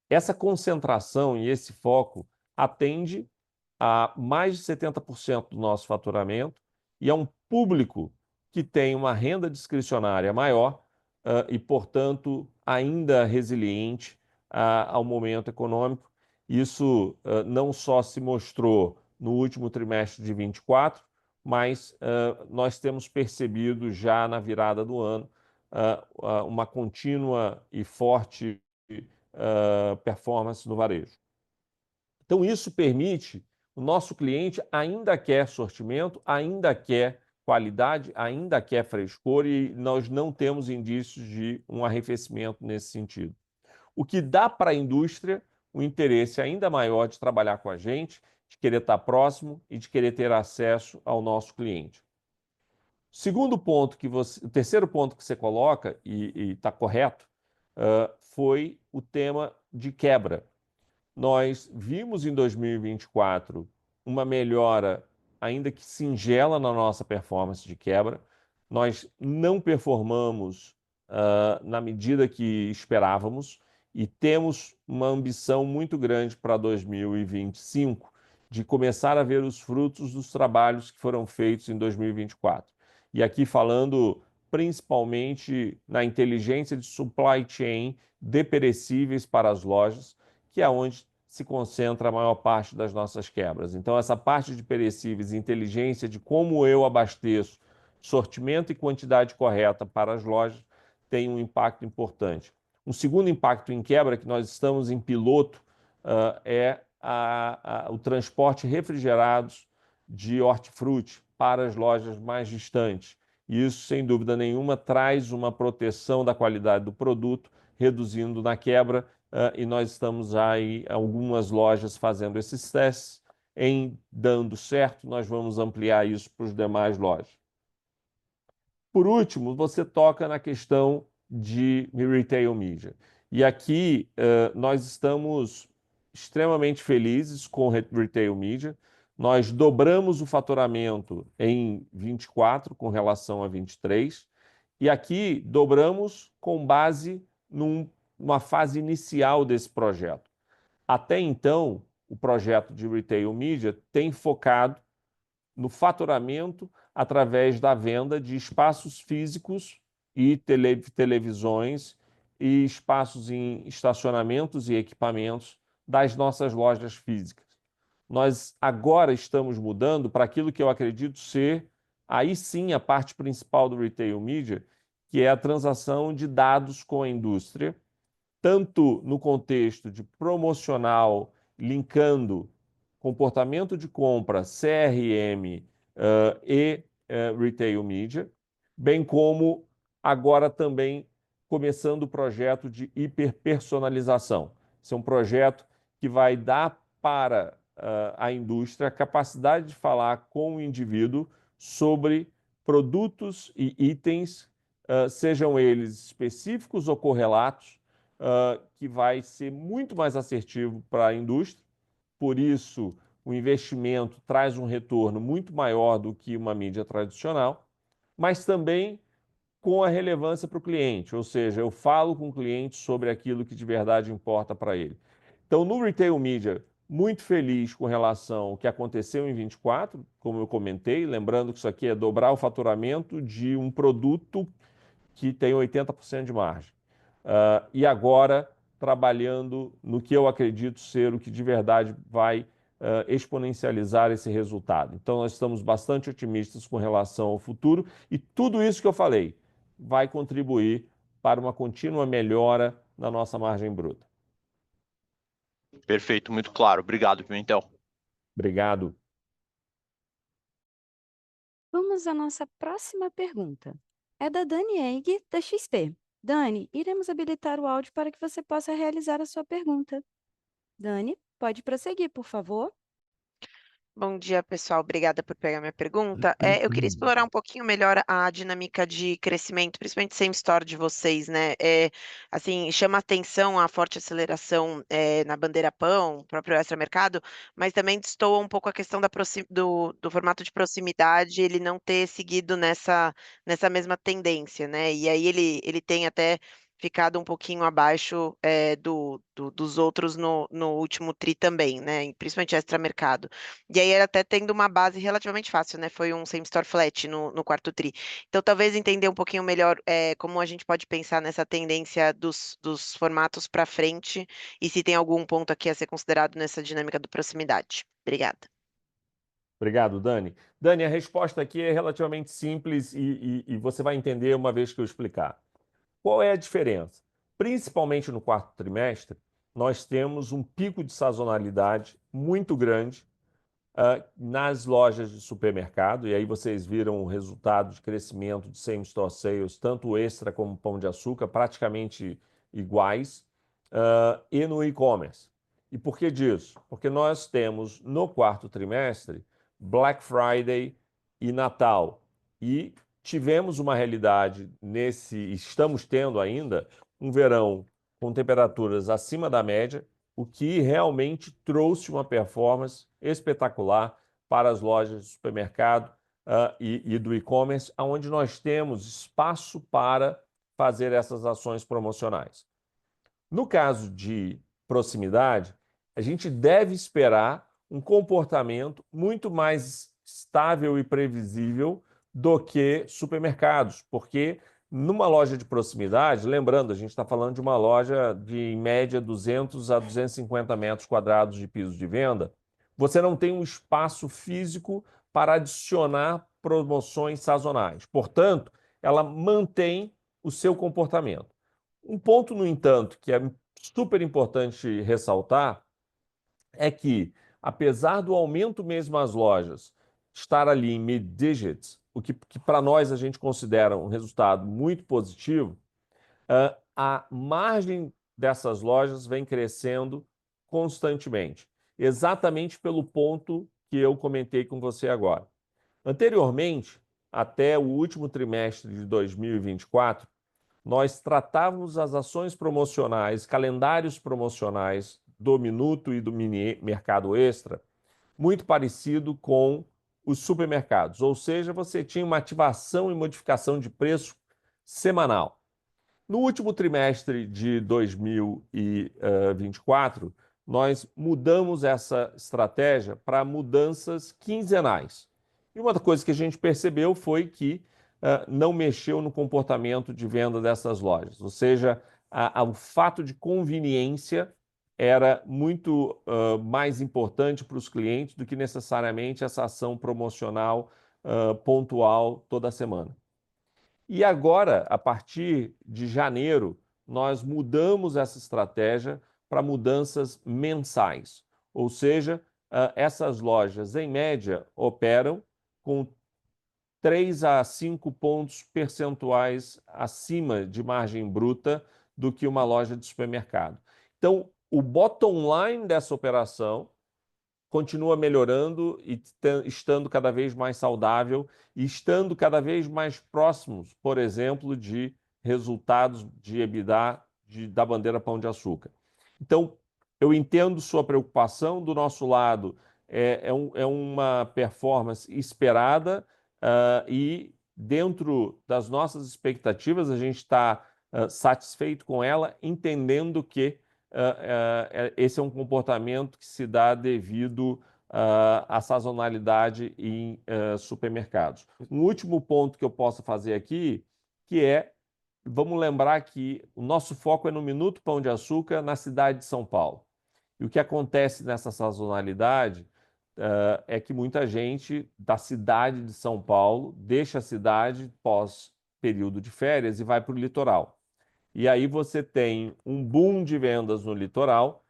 Speaker 2: Essa concentração e esse foco atende a mais de 70% do nosso faturamento e a um público que tem uma renda discricionária maior e, portanto, ainda resiliente ao momento econômico. Isso não só se mostrou no último trimestre de 24, mas nós temos percebido já na virada do ano uma contínua e forte performance no varejo. Então, isso permite o O nosso cliente ainda quer sortimento, ainda quer qualidade, ainda quer frescor e nós não temos indícios de um arrefecimento nesse sentido. O que dá para a indústria um interesse ainda maior de trabalhar com a gente, de querer estar próximo e de querer ter acesso ao nosso cliente. O terceiro ponto que você coloca, e está correto, foi o tema de quebra. Nós vimos em 2024 uma melhora, ainda que singela, na nossa performance de quebra. Nós não performamos na medida que esperávamos e temos uma ambição muito grande para 2025 de começar a ver os frutos dos trabalhos que foram feitos em 2024. E aqui falando principalmente na inteligência de supply chain de perecíveis para as lojas, que é onde se concentra a maior parte das nossas quebras. Então, essa parte de perecíveis, inteligência de como eu abasteço, sortimento e quantidade correta para as lojas, tem um impacto importante. Um segundo impacto em quebra, que nós estamos em piloto, é o transporte refrigerados de hortifruti para as lojas mais distantes. E isso, sem dúvida nenhuma, traz uma proteção da qualidade do produto, reduzindo na quebra, e nós estamos aí algumas lojas fazendo esses testes. Em dando certo, nós vamos ampliar isso para os demais lojas. Por último, você toca na questão de retail media. E aqui nós estamos extremamente felizes com o retail media. Nós dobramos o faturamento em 24 com relação a 23. E aqui dobramos com base numa fase inicial desse projeto. Até então, o projeto de retail media tem focado no faturamento através da venda de espaços físicos e televisões e espaços em estacionamentos e equipamentos das nossas lojas físicas. Nós agora estamos mudando para aquilo que eu acredito ser, aí sim, a parte principal do retail media, que é a transação de dados com a indústria, tanto no contexto de promocional, linkando comportamento de compra, CRM e retail media, bem como agora também começando o projeto de hiperpersonalização. Esse é um projeto que vai dar para a indústria a capacidade de falar com o indivíduo sobre produtos e itens, sejam eles específicos ou correlatos, que vai ser muito mais assertivo para a indústria. Por isso, o investimento traz um retorno muito maior do que uma mídia tradicional, mas também com a relevância para o cliente, ou seja, eu falo com o cliente sobre aquilo que de verdade importa para ele. Então, no Retail Media, muito feliz com relação ao que aconteceu em 24, como eu comentei, lembrando que isso aqui é dobrar o faturamento de um produto que tem 80% de margem. E agora trabalhando no que eu acredito ser o que de verdade vai exponencializar esse resultado. Então, nós estamos bastante otimistas com relação ao futuro e tudo isso que eu falei vai contribuir para uma contínua melhora na nossa margem bruta.
Speaker 5: Perfeito, muito claro. Obrigado, Pimentel.
Speaker 2: Obrigado.
Speaker 1: Vamos à nossa próxima pergunta. É da Dani Eig, da XP. Dani, iremos habilitar o áudio para que você possa realizar a sua pergunta. Dani, pode prosseguir, por favor.
Speaker 6: Bom dia, pessoal. Obrigada por pegar minha pergunta. Eu queria explorar um pouquinho melhor a dinâmica de crescimento, principalmente same store de vocês, né? Assim, chama atenção a forte aceleração na bandeira pão, próprio extra mercado, mas também destoa um pouco a questão do formato de proximidade, ele não ter seguido nessa mesma tendência, né? E aí ele tem até ficado um pouquinho abaixo dos outros no último tri também, né? Principalmente extra mercado. E aí era até tendo uma base relativamente fácil, né? Foi um same store flat no quarto tri. Então, talvez entender um pouquinho melhor como a gente pode pensar nessa tendência dos formatos para frente e se tem algum ponto aqui a ser considerado nessa dinâmica do proximidade. Obrigada.
Speaker 2: Obrigado, Dani. Dani, a resposta aqui é relativamente simples e você vai entender uma vez que eu explicar. Qual é a diferença? Principalmente no quarto trimestre, nós temos um pico de sazonalidade muito grande nas lojas de supermercado, e aí vocês viram o resultado de crescimento de same-store sales, tanto o Extra como o Pão de Açúcar, praticamente iguais, e no e-commerce. E por que disso? Porque nós temos no quarto trimestre Black Friday e Natal, e tivemos uma realidade estamos tendo ainda um verão com temperaturas acima da média, o que realmente trouxe uma performance espetacular para as lojas de supermercado e do e-commerce, onde nós temos espaço para fazer essas ações promocionais. No caso de proximidade, a gente deve esperar um comportamento muito mais estável e previsível do que supermercados, porque numa loja de proximidade, lembrando, a gente está falando de uma loja de, em média, 200 a 250 metros quadrados de piso de venda, você não tem um espaço físico para adicionar promoções sazonais. Portanto, ela mantém o seu comportamento. Um ponto, no entanto, que é super importante ressaltar é que, apesar do aumento mesmo às lojas estar ali em mid-digits, o que para nós a gente considera um resultado muito positivo, a margem dessas lojas vem crescendo constantemente, exatamente pelo ponto que eu comentei com você agora. Anteriormente, até o último trimestre de 2024, nós tratávamos as ações promocionais, calendários promocionais do Minuto e do Mini Mercado Extra, muito parecido com os supermercados, ou seja, você tinha uma ativação e modificação de preço semanal. No último trimestre de 2024, nós mudamos essa estratégia para mudanças quinzenais. E uma das coisas que a gente percebeu foi que não mexeu no comportamento de venda dessas lojas. Ou seja, o fato de conveniência era muito mais importante para os clientes do que necessariamente essa ação promocional pontual toda semana. E agora, a partir de janeiro, nós mudamos essa estratégia para mudanças mensais. Ou seja, essas lojas, em média, operam com 3 a 5 pontos percentuais acima de margem bruta do que uma loja de supermercado. Então, o bottom line dessa operação continua melhorando e estando cada vez mais saudável e estando cada vez mais próximos, por exemplo, de resultados de EBITDA da bandeira Pão de Açúcar. Então, eu entendo sua preocupação. Do nosso lado, é uma performance esperada e dentro das nossas expectativas, a gente está satisfeito com ela, entendendo que esse é um comportamento que se dá devido à sazonalidade em supermercados. Um último ponto que eu posso fazer aqui, que vamos lembrar que o nosso foco é no Minuto Pão de Açúcar na cidade de São Paulo. E o que acontece nessa sazonalidade é que muita gente da cidade de São Paulo deixa a cidade pós período de férias e vai para o litoral. E aí você tem um boom de vendas no litoral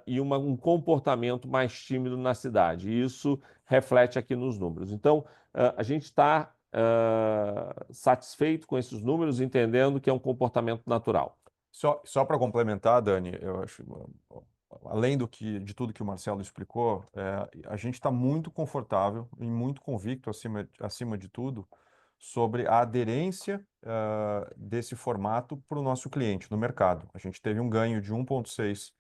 Speaker 2: e um comportamento mais tímido na cidade. E isso reflete aqui nos números. Então, a gente está satisfeito com esses números, entendendo que é um comportamento natural.
Speaker 3: Só para complementar, Dani, eu acho, além de tudo que o Marcelo explicou, a gente está muito confortável e muito convicto, acima de tudo, sobre a aderência desse formato para o nosso cliente no mercado. A gente teve um ganho de 1,6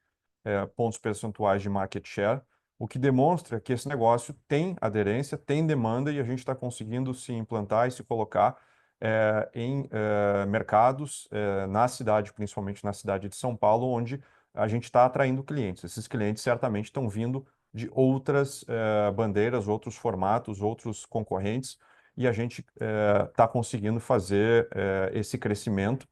Speaker 3: pontos percentuais de market share, o que demonstra que esse negócio tem aderência, tem demanda e a gente está conseguindo se implantar e se colocar em mercados na cidade, principalmente na cidade de São Paulo, onde a gente está atraindo clientes. Esses clientes certamente estão vindo de outras bandeiras, outros formatos, outros concorrentes, e a gente está conseguindo fazer esse crescimento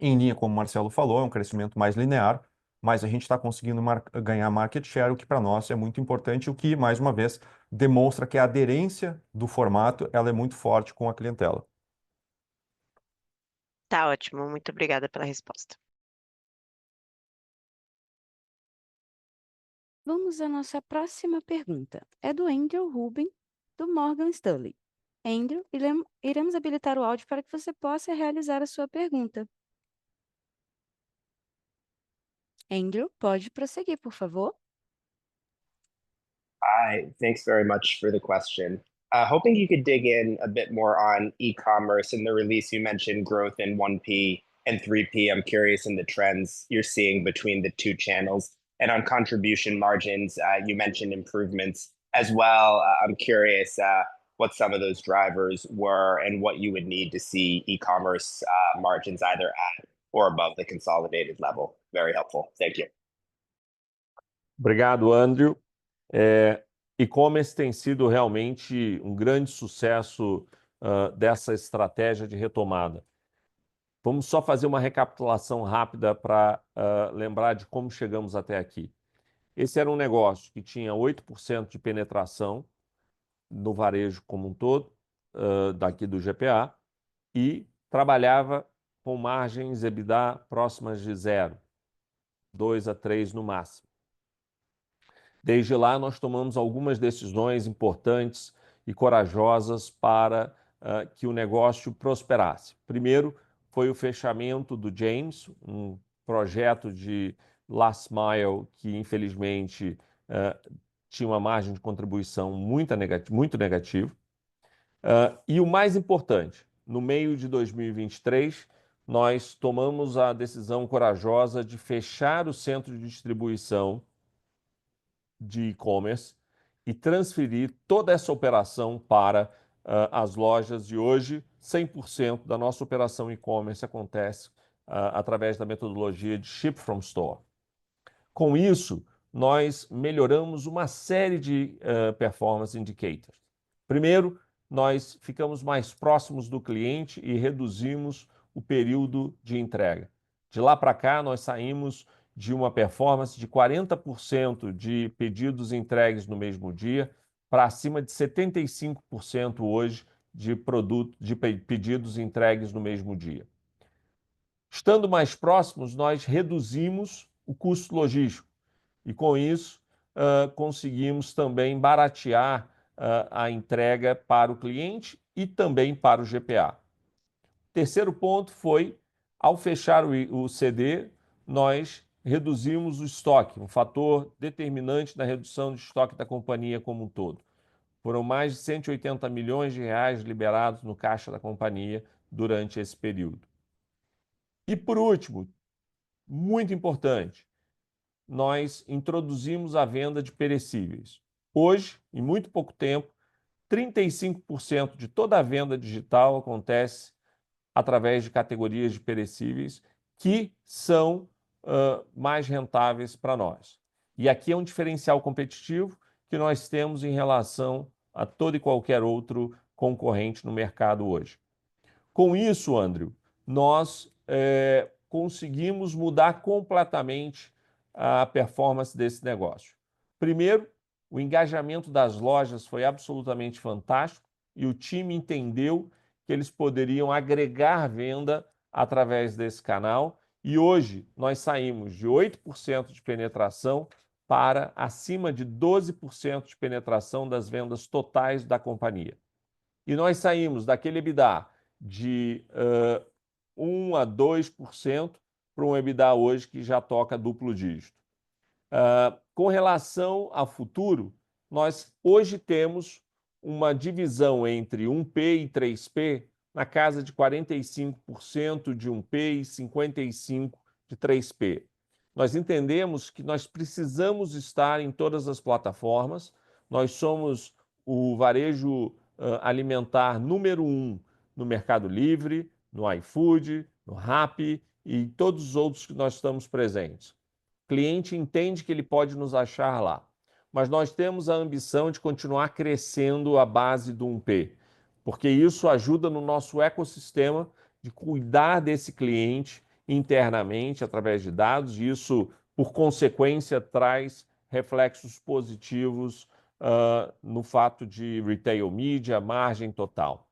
Speaker 3: em linha, como o Marcelo falou, é um crescimento mais linear, mas a gente está conseguindo ganhar market share, o que para nós é muito importante, o que, mais uma vez, demonstra que a aderência do formato ela é muito forte com a clientela.
Speaker 6: Tá ótimo, muito obrigada pela resposta.
Speaker 1: Vamos à nossa próxima pergunta. É do Andrew Rubin, do Morgan Stanley. Andrew, iremos habilitar o áudio para que você possa realizar a sua pergunta. Andrew, pode prosseguir, por favor.
Speaker 7: Hi, thanks very much for the question. Hoping you could dig in a bit more on e-commerce. In the release, you mentioned growth in 1P and 3P. I'm curious in the trends you're seeing between the two channels. And on contribution margins, you mentioned improvements as well. I'm curious what some of those drivers were and what you would need to see e-commerce margins either at or above the consolidated level. Very helpful. Thank you.
Speaker 2: Obrigado, Andrew. E-commerce tem sido realmente um grande sucesso dessa estratégia de retomada. Vamos só fazer uma recapitulação rápida para lembrar de como chegamos até aqui. Esse era um negócio que tinha 8% de penetração no varejo como um todo, daqui do GPA, e trabalhava com margens EBITDA próximas de 0, 2 a 3 no máximo. Desde lá, nós tomamos algumas decisões importantes e corajosas para que o negócio prosperasse. Primeiro, foi o fechamento do James, um projeto de last mile que, infelizmente, tinha uma margem de contribuição muito negativa. E o mais importante, no meio de 2023, nós tomamos a decisão corajosa de fechar o centro de distribuição de e-commerce e transferir toda essa operação para as lojas, e hoje 100% da nossa operação e-commerce acontece através da metodologia de Ship from Store. Com isso, nós melhoramos uma série de performance indicators. Primeiro, nós ficamos mais próximos do cliente e reduzimos o período de entrega. De lá para cá, nós saímos de uma performance de 40% de pedidos entregues no mesmo dia para acima de 75% hoje de pedidos entregues no mesmo dia. Estando mais próximos, nós reduzimos o custo logístico e, com isso, conseguimos também baratear a entrega para o cliente e também para o GPA. Terceiro ponto foi, ao fechar o CD, nós reduzimos o estoque, um fator determinante na redução de estoque da companhia como um todo. Foram mais de 180 milhões de reais liberados no caixa da companhia durante esse período. E, por último, muito importante, nós introduzimos a venda de perecíveis. Hoje, em muito pouco tempo, 35% de toda a venda digital acontece através de categorias de perecíveis que são mais rentáveis para nós. E aqui é um diferencial competitivo que nós temos em relação a todo e qualquer outro concorrente no mercado hoje. Com isso, Andrew, nós conseguimos mudar completamente a performance desse negócio. Primeiro, o engajamento das lojas foi absolutamente fantástico e o time entendeu que eles poderiam agregar venda através desse canal, e hoje nós saímos de 8% de penetração para acima de 12% de penetração das vendas totais da companhia. E nós saímos daquele EBITDA de 1 a 2% para um EBITDA hoje que já toca duplo dígito. Com relação ao futuro, nós hoje temos uma divisão entre 1P e 3P na casa de 45% de 1P e 55% de 3P. Nós entendemos que nós precisamos estar em todas as plataformas. Nós somos o varejo alimentar número 1 no Mercado Livre, no iFood, no Rappi e todos os outros que nós estamos presentes. O cliente entende que ele pode nos achar lá, mas nós temos a ambição de continuar crescendo a base do 1P, porque isso ajuda no nosso ecossistema de cuidar desse cliente internamente através de dados, e isso, por consequência, traz reflexos positivos no fato de retail media, margem total.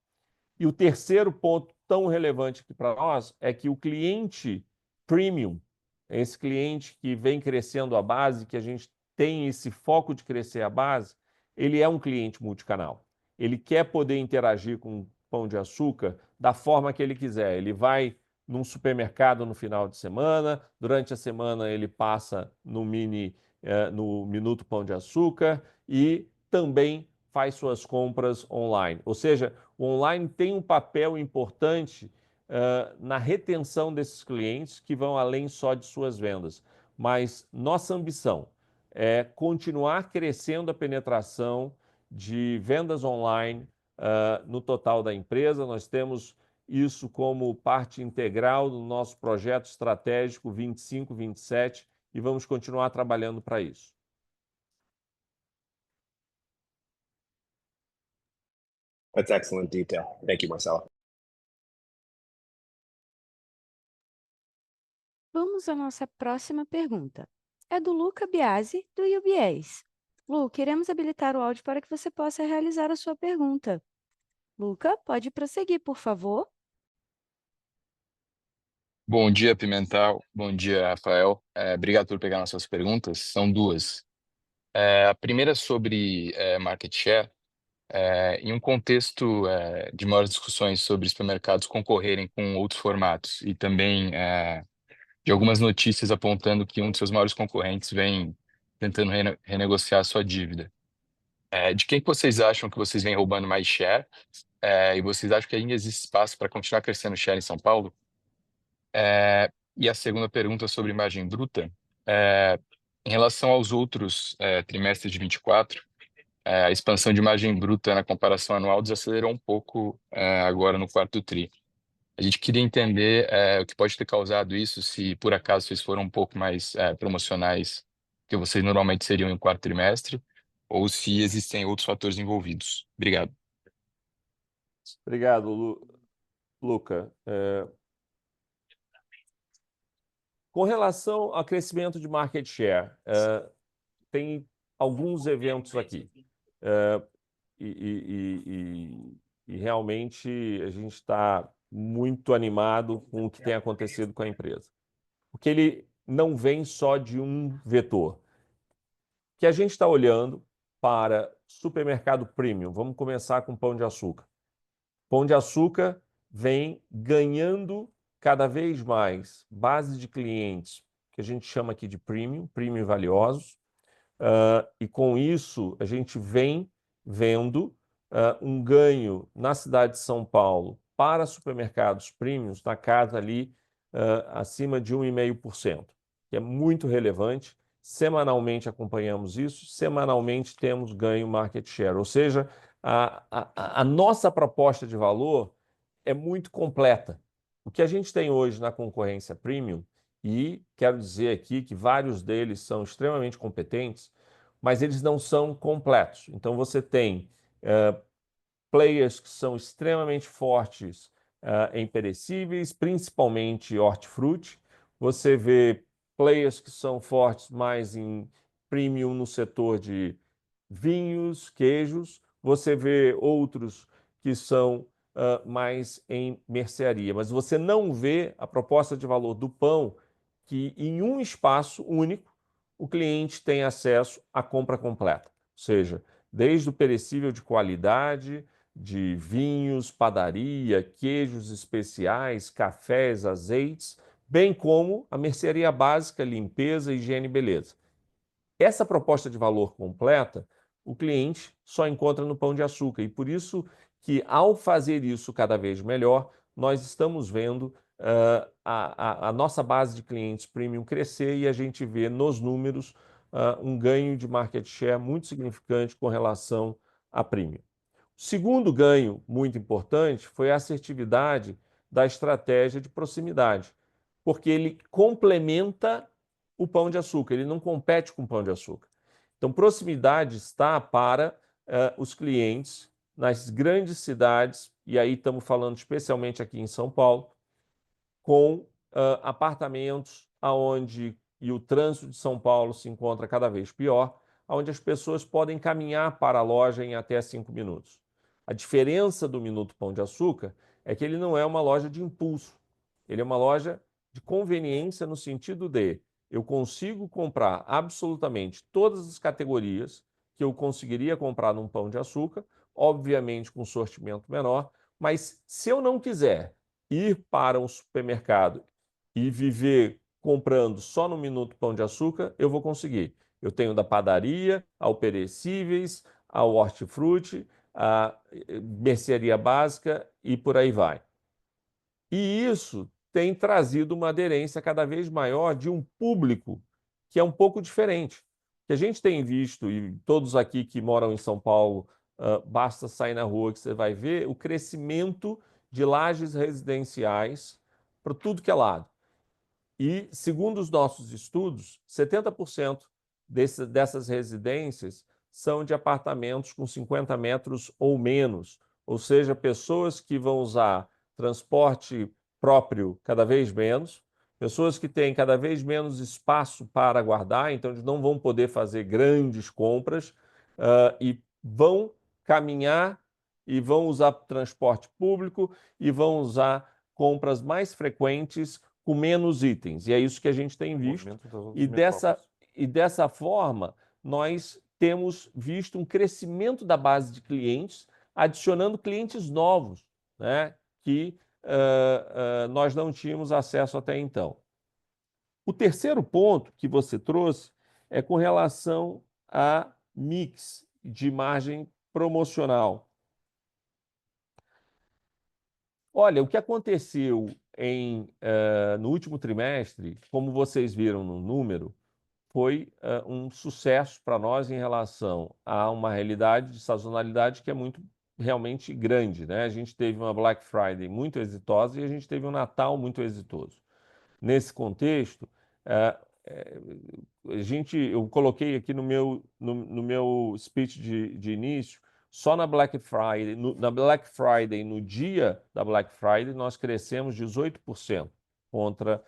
Speaker 2: E o terceiro ponto tão relevante aqui para nós é que o cliente premium, esse cliente que vem crescendo a base, que a gente tem esse foco de crescer a base, ele é um cliente multicanal. Ele quer poder interagir com o Pão de Açúcar da forma que ele quiser. Ele vai num supermercado no final de semana, durante a semana ele passa no Minuto Pão de Açúcar e também faz suas compras online. Ou seja, o online tem um papel importante na retenção desses clientes que vão além só de suas vendas. Mas nossa ambição é continuar crescendo a penetração de vendas online no total da empresa. Nós temos isso como parte integral do nosso projeto estratégico 25-27 e vamos continuar trabalhando para isso.
Speaker 7: That's excellent detail. Thank you, Marcelo.
Speaker 1: Vamos à nossa próxima pergunta. É do Luca Biasi, do UBS. Lu, queremos habilitar o áudio para que você possa realizar a sua pergunta. Luca, pode prosseguir, por favor.
Speaker 8: Bom dia, Pimentel. Bom dia, Rafael. Obrigado por pegar nossas perguntas. São duas. A primeira sobre market share. Em um contexto de maiores discussões sobre supermercados concorrerem com outros formatos e também de algumas notícias apontando que um de seus maiores concorrentes vem tentando renegociar a sua dívida. De quem que vocês acham que vocês vêm roubando mais share? E vocês acham que ainda existe espaço para continuar crescendo share em São Paulo? E a segunda pergunta sobre margem bruta. Em relação aos outros trimestres de 24, a expansão de margem bruta na comparação anual desacelerou um pouco agora no quarto tri. A gente queria entender o que pode ter causado isso, se por acaso vocês foram um pouco mais promocionais que vocês normalmente seriam em quarto trimestre, ou se existem outros fatores envolvidos. Obrigado.
Speaker 2: Obrigado, Luca. Com relação ao crescimento de market share, tem alguns eventos aqui. E realmente a gente está muito animado com o que tem acontecido com a empresa. Porque ele não vem só de um vetor. Que a gente está olhando para supermercado premium. Vamos começar com Pão de Açúcar. Pão de Açúcar vem ganhando cada vez mais base de clientes que a gente chama aqui de premium valiosos. E com isso a gente vem vendo um ganho na cidade de São Paulo para supermercados premiums na casa ali acima de 1,5%, que é muito relevante. Semanalmente acompanhamos isso, semanalmente temos ganho market share, ou seja, a nossa proposta de valor é muito completa. O que a gente tem hoje na concorrência premium, e quero dizer aqui que vários deles são extremamente competentes, mas eles não são completos. Então você tem players que são extremamente fortes em perecíveis, principalmente hortifruti. Você vê players que são fortes mais em premium no setor de vinhos, queijos. Você vê outros que são mais em mercearia. Mas você não vê a proposta de valor do pão que em um espaço único o cliente tem acesso à compra completa. Ou seja, desde o perecível de qualidade, de vinhos, padaria, queijos especiais, cafés, azeites, bem como a mercearia básica, limpeza, higiene e beleza. Essa proposta de valor completa, o cliente só encontra no Pão de Açúcar. E por isso que, ao fazer isso cada vez melhor, nós estamos vendo a nossa base de clientes premium crescer e a gente vê nos números um ganho de market share muito significante com relação a premium. O segundo ganho muito importante foi a assertividade da estratégia de proximidade, porque ele complementa o Pão de Açúcar, ele não compete com o Pão de Açúcar. Então, proximidade está para os clientes nas grandes cidades, e aí estamos falando especialmente aqui em São Paulo, com apartamentos onde, e o trânsito de São Paulo se encontra cada vez pior, onde as pessoas podem caminhar para a loja em até 5 minutos. A diferença do Minuto Pão de Açúcar é que ele não é uma loja de impulso, ele é uma loja de conveniência no sentido de eu consigo comprar absolutamente todas as categorias que eu conseguiria comprar num pão de açúcar, obviamente com sortimento menor, mas se eu não quiser ir para um supermercado e viver comprando só no Minuto Pão de Açúcar, eu vou conseguir. Eu tenho da padaria, ao perecíveis, ao hortifruti, a mercearia básica e por aí vai. E isso tem trazido uma aderência cada vez maior de um público que é um pouco diferente. Que a gente tem visto, e todos aqui que moram em São Paulo, basta sair na rua que você vai ver o crescimento de lajes residenciais para tudo que é lado. E, segundo os nossos estudos, 70% dessas residências são de apartamentos com 50 metros ou menos, ou seja, pessoas que vão usar transporte próprio cada vez menos, pessoas que têm cada vez menos espaço para guardar, então eles não vão poder fazer grandes compras e vão caminhar e vão usar transporte público e vão usar compras mais frequentes com menos itens. E é isso que a gente tem visto. E dessa forma, nós temos visto um crescimento da base de clientes, adicionando clientes novos, né, que nós não tínhamos acesso até então. O terceiro ponto que você trouxe é com relação a mix de margem promocional. Olha, o que aconteceu no último trimestre, como vocês viram no número, foi um sucesso para nós em relação a uma realidade de sazonalidade que é muito realmente grande, né? A gente teve uma Black Friday muito exitosa e a gente teve um Natal muito exitoso. Nesse contexto, eu coloquei aqui no meu speech de início, só na Black Friday, no dia da Black Friday, nós crescemos 18% contra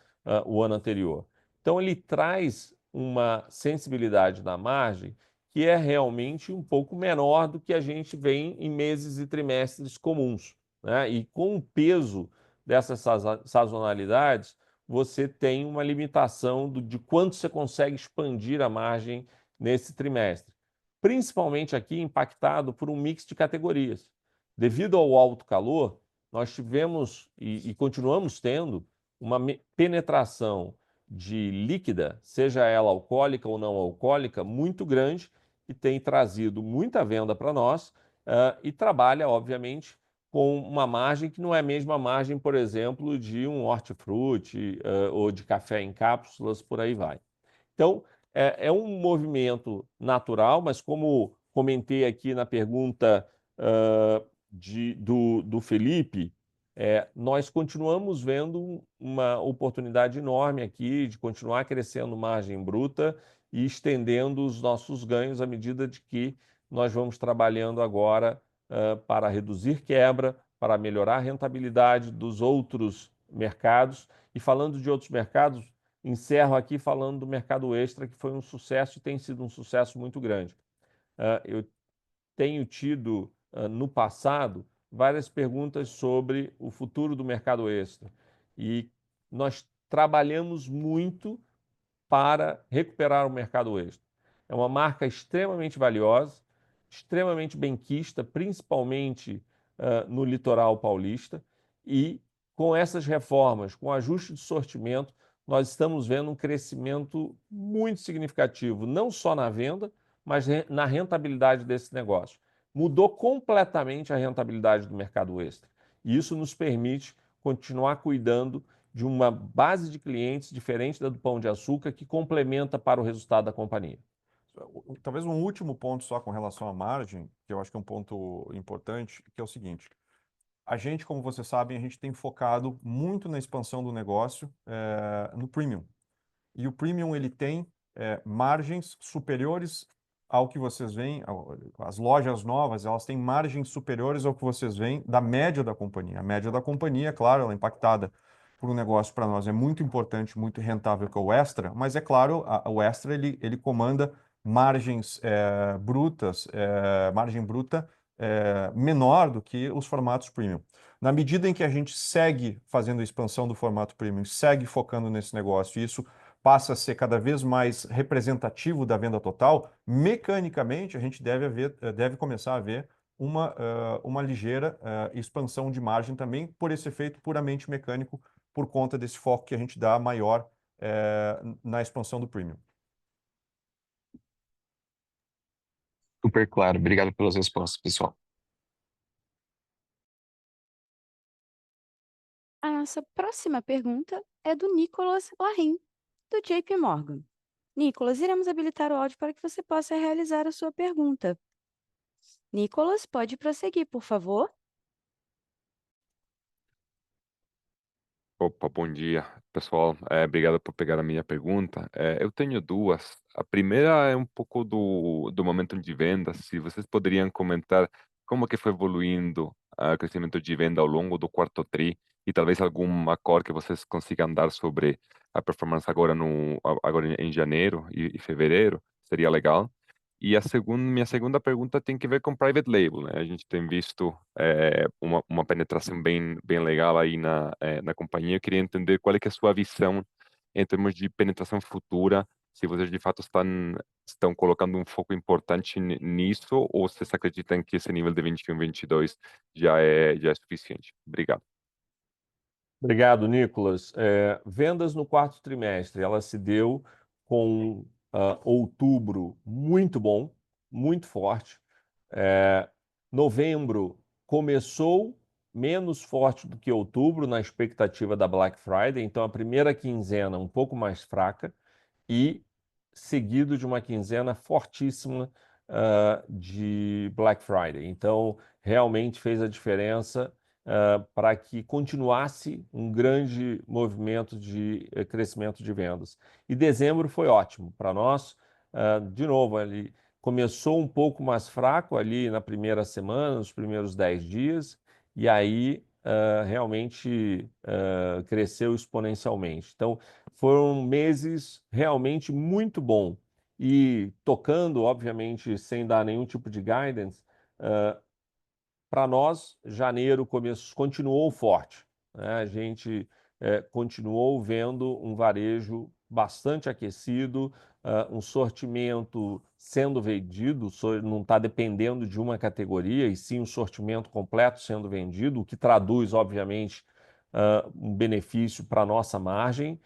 Speaker 2: o ano anterior. Então, ele traz uma sensibilidade na margem que é realmente um pouco menor do que a gente vê em meses e trimestres comuns, né? E com o peso dessas sazonalidades, você tem uma limitação de quanto você consegue expandir a margem nesse trimestre. Principalmente aqui impactado por um mix de categorias. Devido ao alto calor, nós tivemos e continuamos tendo uma penetração de líquida, seja ela alcoólica ou não alcoólica, muito grande, que tem trazido muita venda para nós e trabalha, obviamente, com uma margem que não é a mesma margem, por exemplo, de um hortifruti ou de café em cápsulas, por aí vai. Então, é um movimento natural, mas como comentei aqui na pergunta do Felipe, nós continuamos vendo uma oportunidade enorme aqui de continuar crescendo margem bruta e estendendo os nossos ganhos à medida de que nós vamos trabalhando agora para reduzir quebra, para melhorar a rentabilidade dos outros mercados. E falando de outros mercados, encerro aqui falando do mercado extra, que foi um sucesso e tem sido um sucesso muito grande. Eu tenho tido, no passado, várias perguntas sobre o futuro do mercado extra. E nós trabalhamos muito para recuperar o mercado extra. É uma marca extremamente valiosa, extremamente benquista, principalmente no litoral paulista, e com essas reformas, com ajuste de sortimento, nós estamos vendo um crescimento muito significativo, não só na venda, mas na rentabilidade desse negócio. Mudou completamente a rentabilidade do mercado extra. E isso nos permite continuar cuidando de uma base de clientes diferente da do Pão de Açúcar, que complementa para o resultado da companhia.
Speaker 3: Talvez um último ponto só com relação à margem, que eu acho que é um ponto importante, que é o seguinte. A gente, como vocês sabem, a gente tem focado muito na expansão do negócio no premium. E o premium ele tem margens superiores ao que vocês veem. As lojas novas, elas têm margens superiores ao que vocês veem da média da companhia. A média da companhia, claro, ela é impactada por um negócio para nós é muito importante, muito rentável, que é o Extra, mas é claro, o Extra ele comanda margens brutas, margem bruta menor do que os formatos premium. Na medida em que a gente segue fazendo a expansão do formato premium, segue focando nesse negócio, e isso passa a ser cada vez mais representativo da venda total, mecanicamente a gente deve começar a ver uma ligeira expansão de margem também por esse efeito puramente mecânico, por conta desse foco que a gente dá maior na expansão do premium.
Speaker 8: Super claro. Obrigado pelas respostas, pessoal.
Speaker 1: A nossa próxima pergunta é do Nicolas Larrain, do JP Morgan. Nicolas, iremos habilitar o áudio para que você possa realizar a sua pergunta. Nicolas, pode prosseguir, por favor.
Speaker 9: Opa, bom dia, pessoal. Obrigado por pegar a minha pergunta. Eu tenho duas. A primeira é um pouco do momento de venda. Se vocês poderiam comentar como que foi evoluindo o crescimento de venda ao longo do quarto tri e talvez alguma cor que vocês consigam dar sobre a performance agora em janeiro e fevereiro, seria legal. E minha segunda pergunta tem que ver com private label, né? A gente tem visto uma penetração bem legal aí na companhia. Eu queria entender qual é que é a sua visão em termos de penetração futura, se vocês de fato estão colocando um foco importante nisso, ou vocês acreditam que esse nível de 21, 22 já é suficiente? Obrigado.
Speaker 2: Obrigado, Nicolas. Vendas no quarto trimestre, ela se deu com outubro muito bom, muito forte. Novembro começou menos forte do que outubro, na expectativa da Black Friday, então a primeira quinzena um pouco mais fraca e seguido de uma quinzena fortíssima de Black Friday. Então, realmente fez a diferença para que continuasse um grande movimento de crescimento de vendas. E dezembro foi ótimo para nós. De novo, ele começou um pouco mais fraco ali na primeira semana, nos primeiros 10 dias, e aí realmente cresceu exponencialmente. Então, foram meses realmente muito bons. E tocando, obviamente, sem dar nenhum tipo de guidance, para nós, janeiro continuou forte, né? A gente continuou vendo um varejo bastante aquecido, um sortimento sendo vendido, não está dependendo de uma categoria, e sim um sortimento completo sendo vendido, o que traduz, obviamente, um benefício para a nossa margem,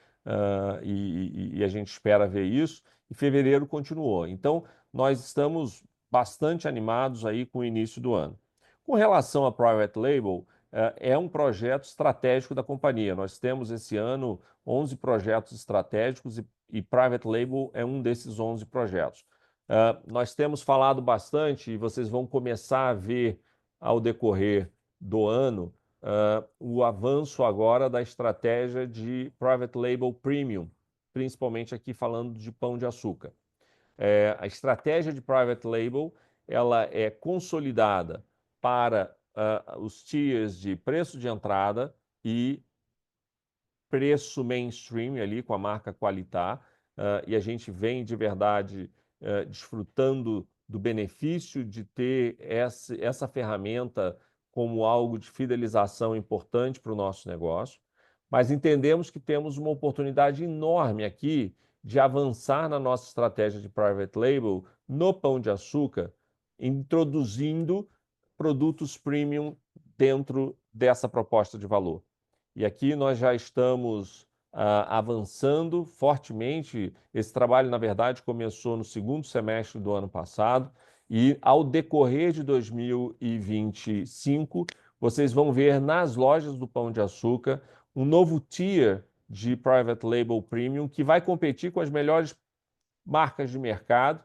Speaker 2: e a gente espera ver isso. E fevereiro continuou. Então, nós estamos bastante animados aí com o início do ano. Com relação a Private Label, é um projeto estratégico da companhia. Nós temos esse ano 11 projetos estratégicos e Private Label é um desses 11 projetos. Nós temos falado bastante e vocês vão começar a ver ao decorrer do ano o avanço agora da estratégia de Private Label Premium, principalmente aqui falando de pão de açúcar. A estratégia de Private Label ela é consolidada para os tiers de preço de entrada e preço mainstream ali com a marca Qualitá, e a gente vem de verdade desfrutando do benefício de ter essa ferramenta como algo de fidelização importante para o nosso negócio, mas entendemos que temos uma oportunidade enorme aqui de avançar na nossa estratégia de private label no pão de açúcar, introduzindo produtos premium dentro dessa proposta de valor. E aqui nós já estamos avançando fortemente. Esse trabalho, na verdade, começou no segundo semestre do ano passado e, ao decorrer de 2025, vocês vão ver nas lojas do Pão de Açúcar um novo tier de Private Label Premium que vai competir com as melhores marcas de mercado.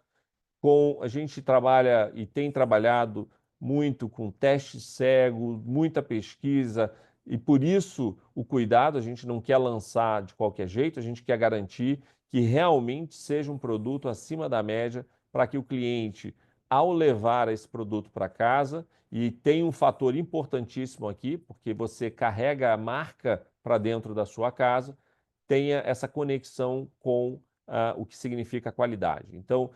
Speaker 2: A gente trabalha e tem trabalhado muito com teste cego, muita pesquisa, e por isso o cuidado, a gente não quer lançar de qualquer jeito, a gente quer garantir que realmente seja um produto acima da média para que o cliente, ao levar esse produto para casa, e tem um fator importantíssimo aqui, porque você carrega a marca para dentro da sua casa, tenha essa conexão com o que significa a qualidade. Então,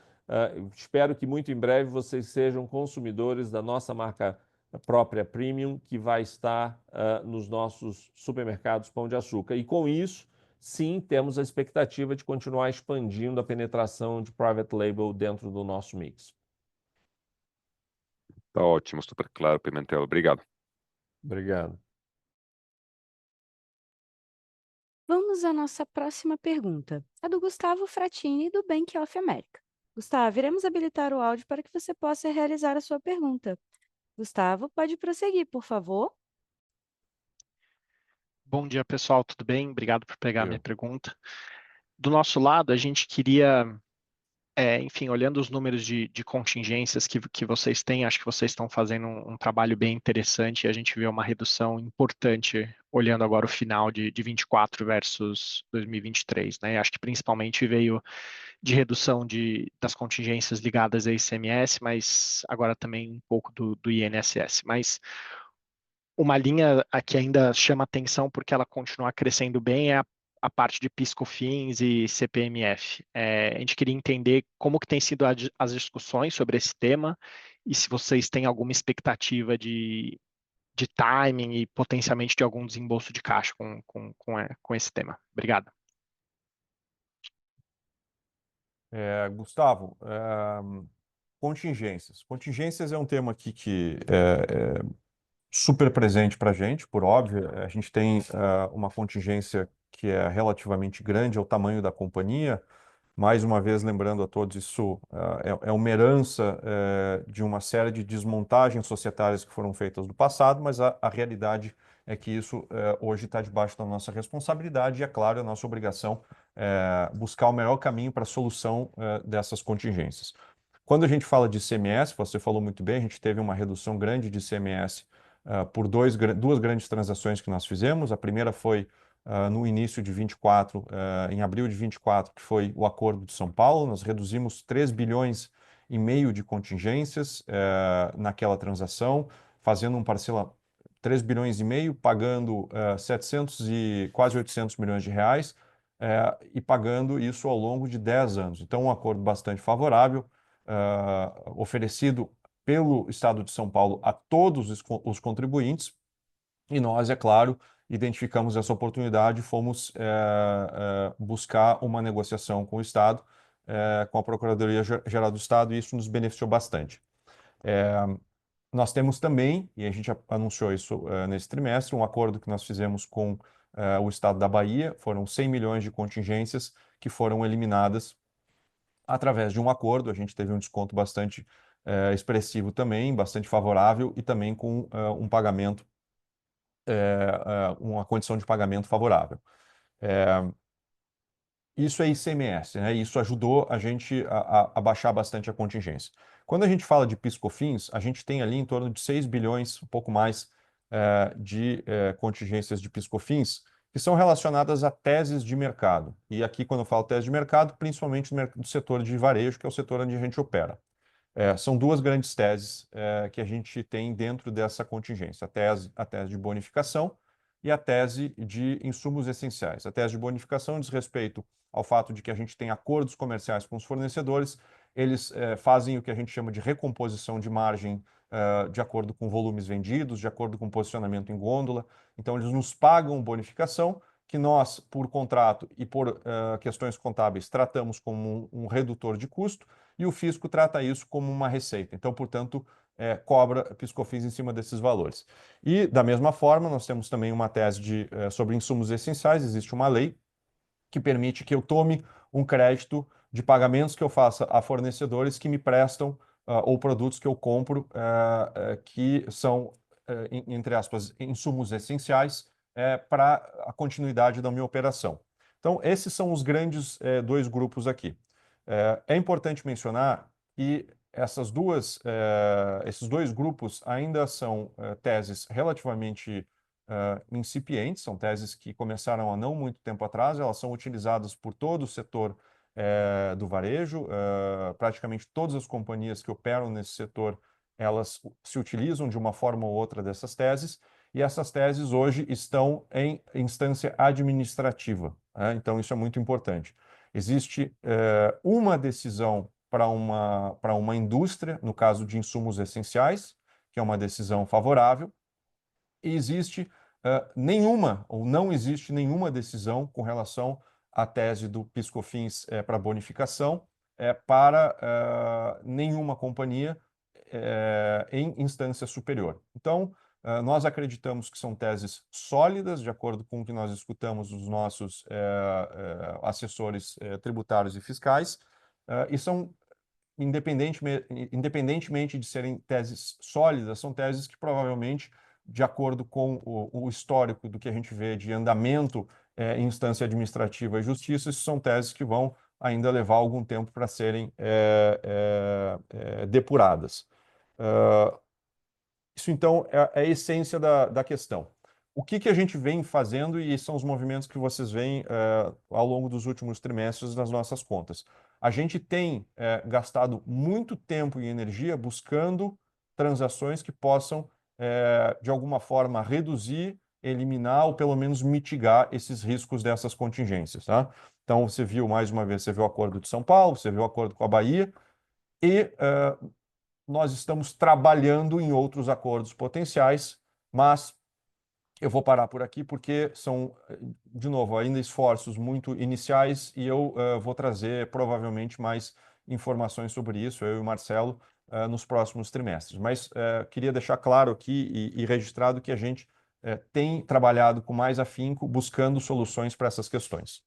Speaker 2: espero que muito em breve vocês sejam consumidores da nossa marca própria Premium, que vai estar nos nossos supermercados Pão de Açúcar. E com isso, sim, temos a expectativa de continuar expandindo a penetração de private label dentro do nosso mix.
Speaker 9: Tá ótimo, super claro, Pimentel. Obrigado.
Speaker 2: Obrigado.
Speaker 1: Vamos à nossa próxima pergunta, a do Gustavo Fratini, do Bank of America. Gustavo, iremos habilitar o áudio para que você possa realizar a sua pergunta. Gustavo, pode prosseguir, por favor.
Speaker 10: Bom dia, pessoal, tudo bem? Obrigado por pegar a minha
Speaker 2: Eu.
Speaker 10: pergunta. Do nosso lado, a gente queria, enfim, olhando os números de contingências que vocês têm, acho que vocês estão fazendo um trabalho bem interessante e a gente vê uma redução importante olhando agora o final de 24 versus 2023, né? Acho que principalmente veio de redução das contingências ligadas a ICMS, mas agora também um pouco do INSS. Mas uma linha que ainda chama atenção porque ela continua crescendo bem é a parte de PIS/COFINS e CPMF. A gente queria entender como que tem sido as discussões sobre esse tema e se vocês têm alguma expectativa de timing e potencialmente de algum desembolso de caixa com esse tema. Obrigado.
Speaker 3: Gustavo, contingências. Contingências é um tema aqui que é super presente para a gente, por óbvio. A gente tem uma contingência que é relativamente grande ao tamanho da companhia. Mais uma vez, lembrando a todos, isso é uma herança de uma série de desmontagens societárias que foram feitas no passado, mas a realidade é que isso hoje está debaixo da nossa responsabilidade e, é claro, é nossa obrigação buscar o melhor caminho para a solução dessas contingências. Quando a gente fala de ICMS, você falou muito bem, a gente teve uma redução grande de ICMS por duas grandes transações que nós fizemos. A primeira foi no início de 24, em abril de 24, que foi o Acordo de São Paulo. Nós reduzimos 3 bilhões e meio de contingências naquela transação, fazendo um parcela 3 bilhões e meio, pagando 700 e quase 800 milhões de reais e pagando isso ao longo de 10 anos. Então, um acordo bastante favorável, oferecido pelo Estado de São Paulo a todos os contribuintes, e nós, é claro, identificamos essa oportunidade e fomos buscar uma negociação com o Estado, com a Procuradoria-Geral do Estado, e isso nos beneficiou bastante. Nós temos também, e a gente anunciou isso nesse trimestre, um acordo que nós fizemos com o Estado da Bahia. Foram 100 milhões de contingências que foram eliminadas através de um acordo. A gente teve um desconto bastante expressivo também, bastante favorável, e também com um pagamento, uma condição de pagamento favorável. Isso é ICMS, né? Isso ajudou a gente a baixar bastante a contingência. Quando a gente fala de PIS/COFINS, a gente tem ali em torno de 6 bilhões, um pouco mais, de contingências de PIS/COFINS, que são relacionadas a teses de mercado. E aqui, quando eu falo tese de mercado, principalmente do setor de varejo, que é o setor onde a gente opera. São duas grandes teses que a gente tem dentro dessa contingência: a tese de bonificação e a tese de insumos essenciais. A tese de bonificação diz respeito ao fato de que a gente tem acordos comerciais com os fornecedores. Eles fazem o que a gente chama de recomposição de margem de acordo com volumes vendidos, de acordo com posicionamento em gôndola. Então, eles nos pagam bonificação, que nós, por contrato e por questões contábeis, tratamos como um redutor de custo, e o fisco trata isso como uma receita. Então, portanto, cobra PIS/COFINS em cima desses valores. E, da mesma forma, nós temos também uma tese sobre insumos essenciais. Existe uma lei que permite que eu tome um crédito de pagamentos que eu faça a fornecedores que me prestam ou produtos que eu compro que são, entre aspas, insumos essenciais para a continuidade da minha operação. Então, esses são os grandes dois grupos aqui. É importante mencionar que esses dois grupos ainda são teses relativamente incipientes, são teses que começaram há não muito tempo atrás. Elas são utilizadas por todo o setor do varejo. Praticamente todas as companhias que operam nesse setor, elas se utilizam de uma forma ou outra dessas teses, e essas teses hoje estão em instância administrativa. Então, isso é muito importante. Existe uma decisão para uma indústria, no caso de insumos essenciais, que é uma decisão favorável, e existe nenhuma, ou não existe nenhuma decisão com relação à tese do PIS/COFINS para bonificação para nenhuma companhia em instância superior. Então, nós acreditamos que são teses sólidas, de acordo com o que nós escutamos dos nossos assessores tributários e fiscais, e são, independentemente de serem teses sólidas, são teses que provavelmente, de acordo com o histórico do que a gente vê de andamento em instância administrativa e justiça, são teses que vão ainda levar algum tempo para serem depuradas. Isso, então, é a essência da questão. O que a gente vem fazendo, e são os movimentos que vocês veem ao longo dos últimos trimestres nas nossas contas. A gente tem gastado muito tempo e energia buscando transações que possam, de alguma forma, reduzir, eliminar ou pelo menos mitigar esses riscos dessas contingências. Tá? Então, você viu, mais uma vez, você viu o acordo de São Paulo, você viu o acordo com a Bahia, e nós estamos trabalhando em outros acordos potenciais, mas eu vou parar por aqui porque são, de novo, ainda esforços muito iniciais e eu vou trazer provavelmente mais informações sobre isso, eu e o Marcelo, nos próximos trimestres. Mas queria deixar claro aqui e registrado que a gente tem trabalhado com mais afinco, buscando soluções para essas questões.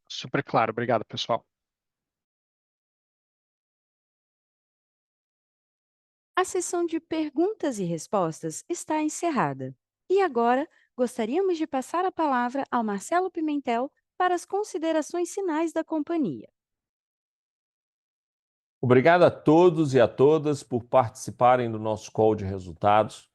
Speaker 10: Super claro, obrigado, pessoal.
Speaker 1: A sessão de perguntas e respostas está encerrada. E agora, gostaríamos de passar a palavra ao Marcelo Pimentel para as considerações finais da companhia.
Speaker 2: Obrigado a todos e a todas por participarem do nosso call de resultados.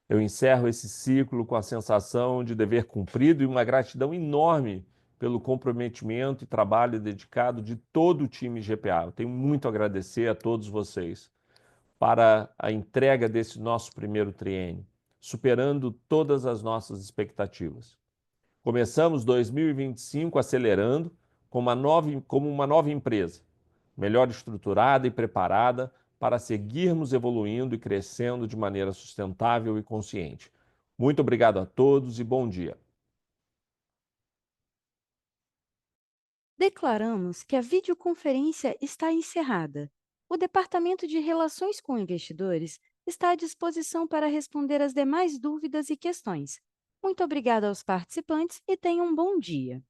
Speaker 2: Eu encerro esse ciclo com a sensação de dever cumprido e uma gratidão enorme pelo comprometimento e trabalho dedicado de todo o time GPA. Eu tenho muito a agradecer a todos vocês para a entrega desse nosso primeiro triênio, superando todas as nossas expectativas. Começamos 2025 acelerando como uma nova empresa, melhor estruturada e preparada para seguirmos evoluindo e crescendo de maneira sustentável e consciente. Muito obrigado a todos e bom dia.
Speaker 1: Declaramos que a videoconferência está encerrada. O Departamento de Relações com Investidores está à disposição para responder as demais dúvidas e questões. Muito obrigada aos participantes e tenham um bom dia.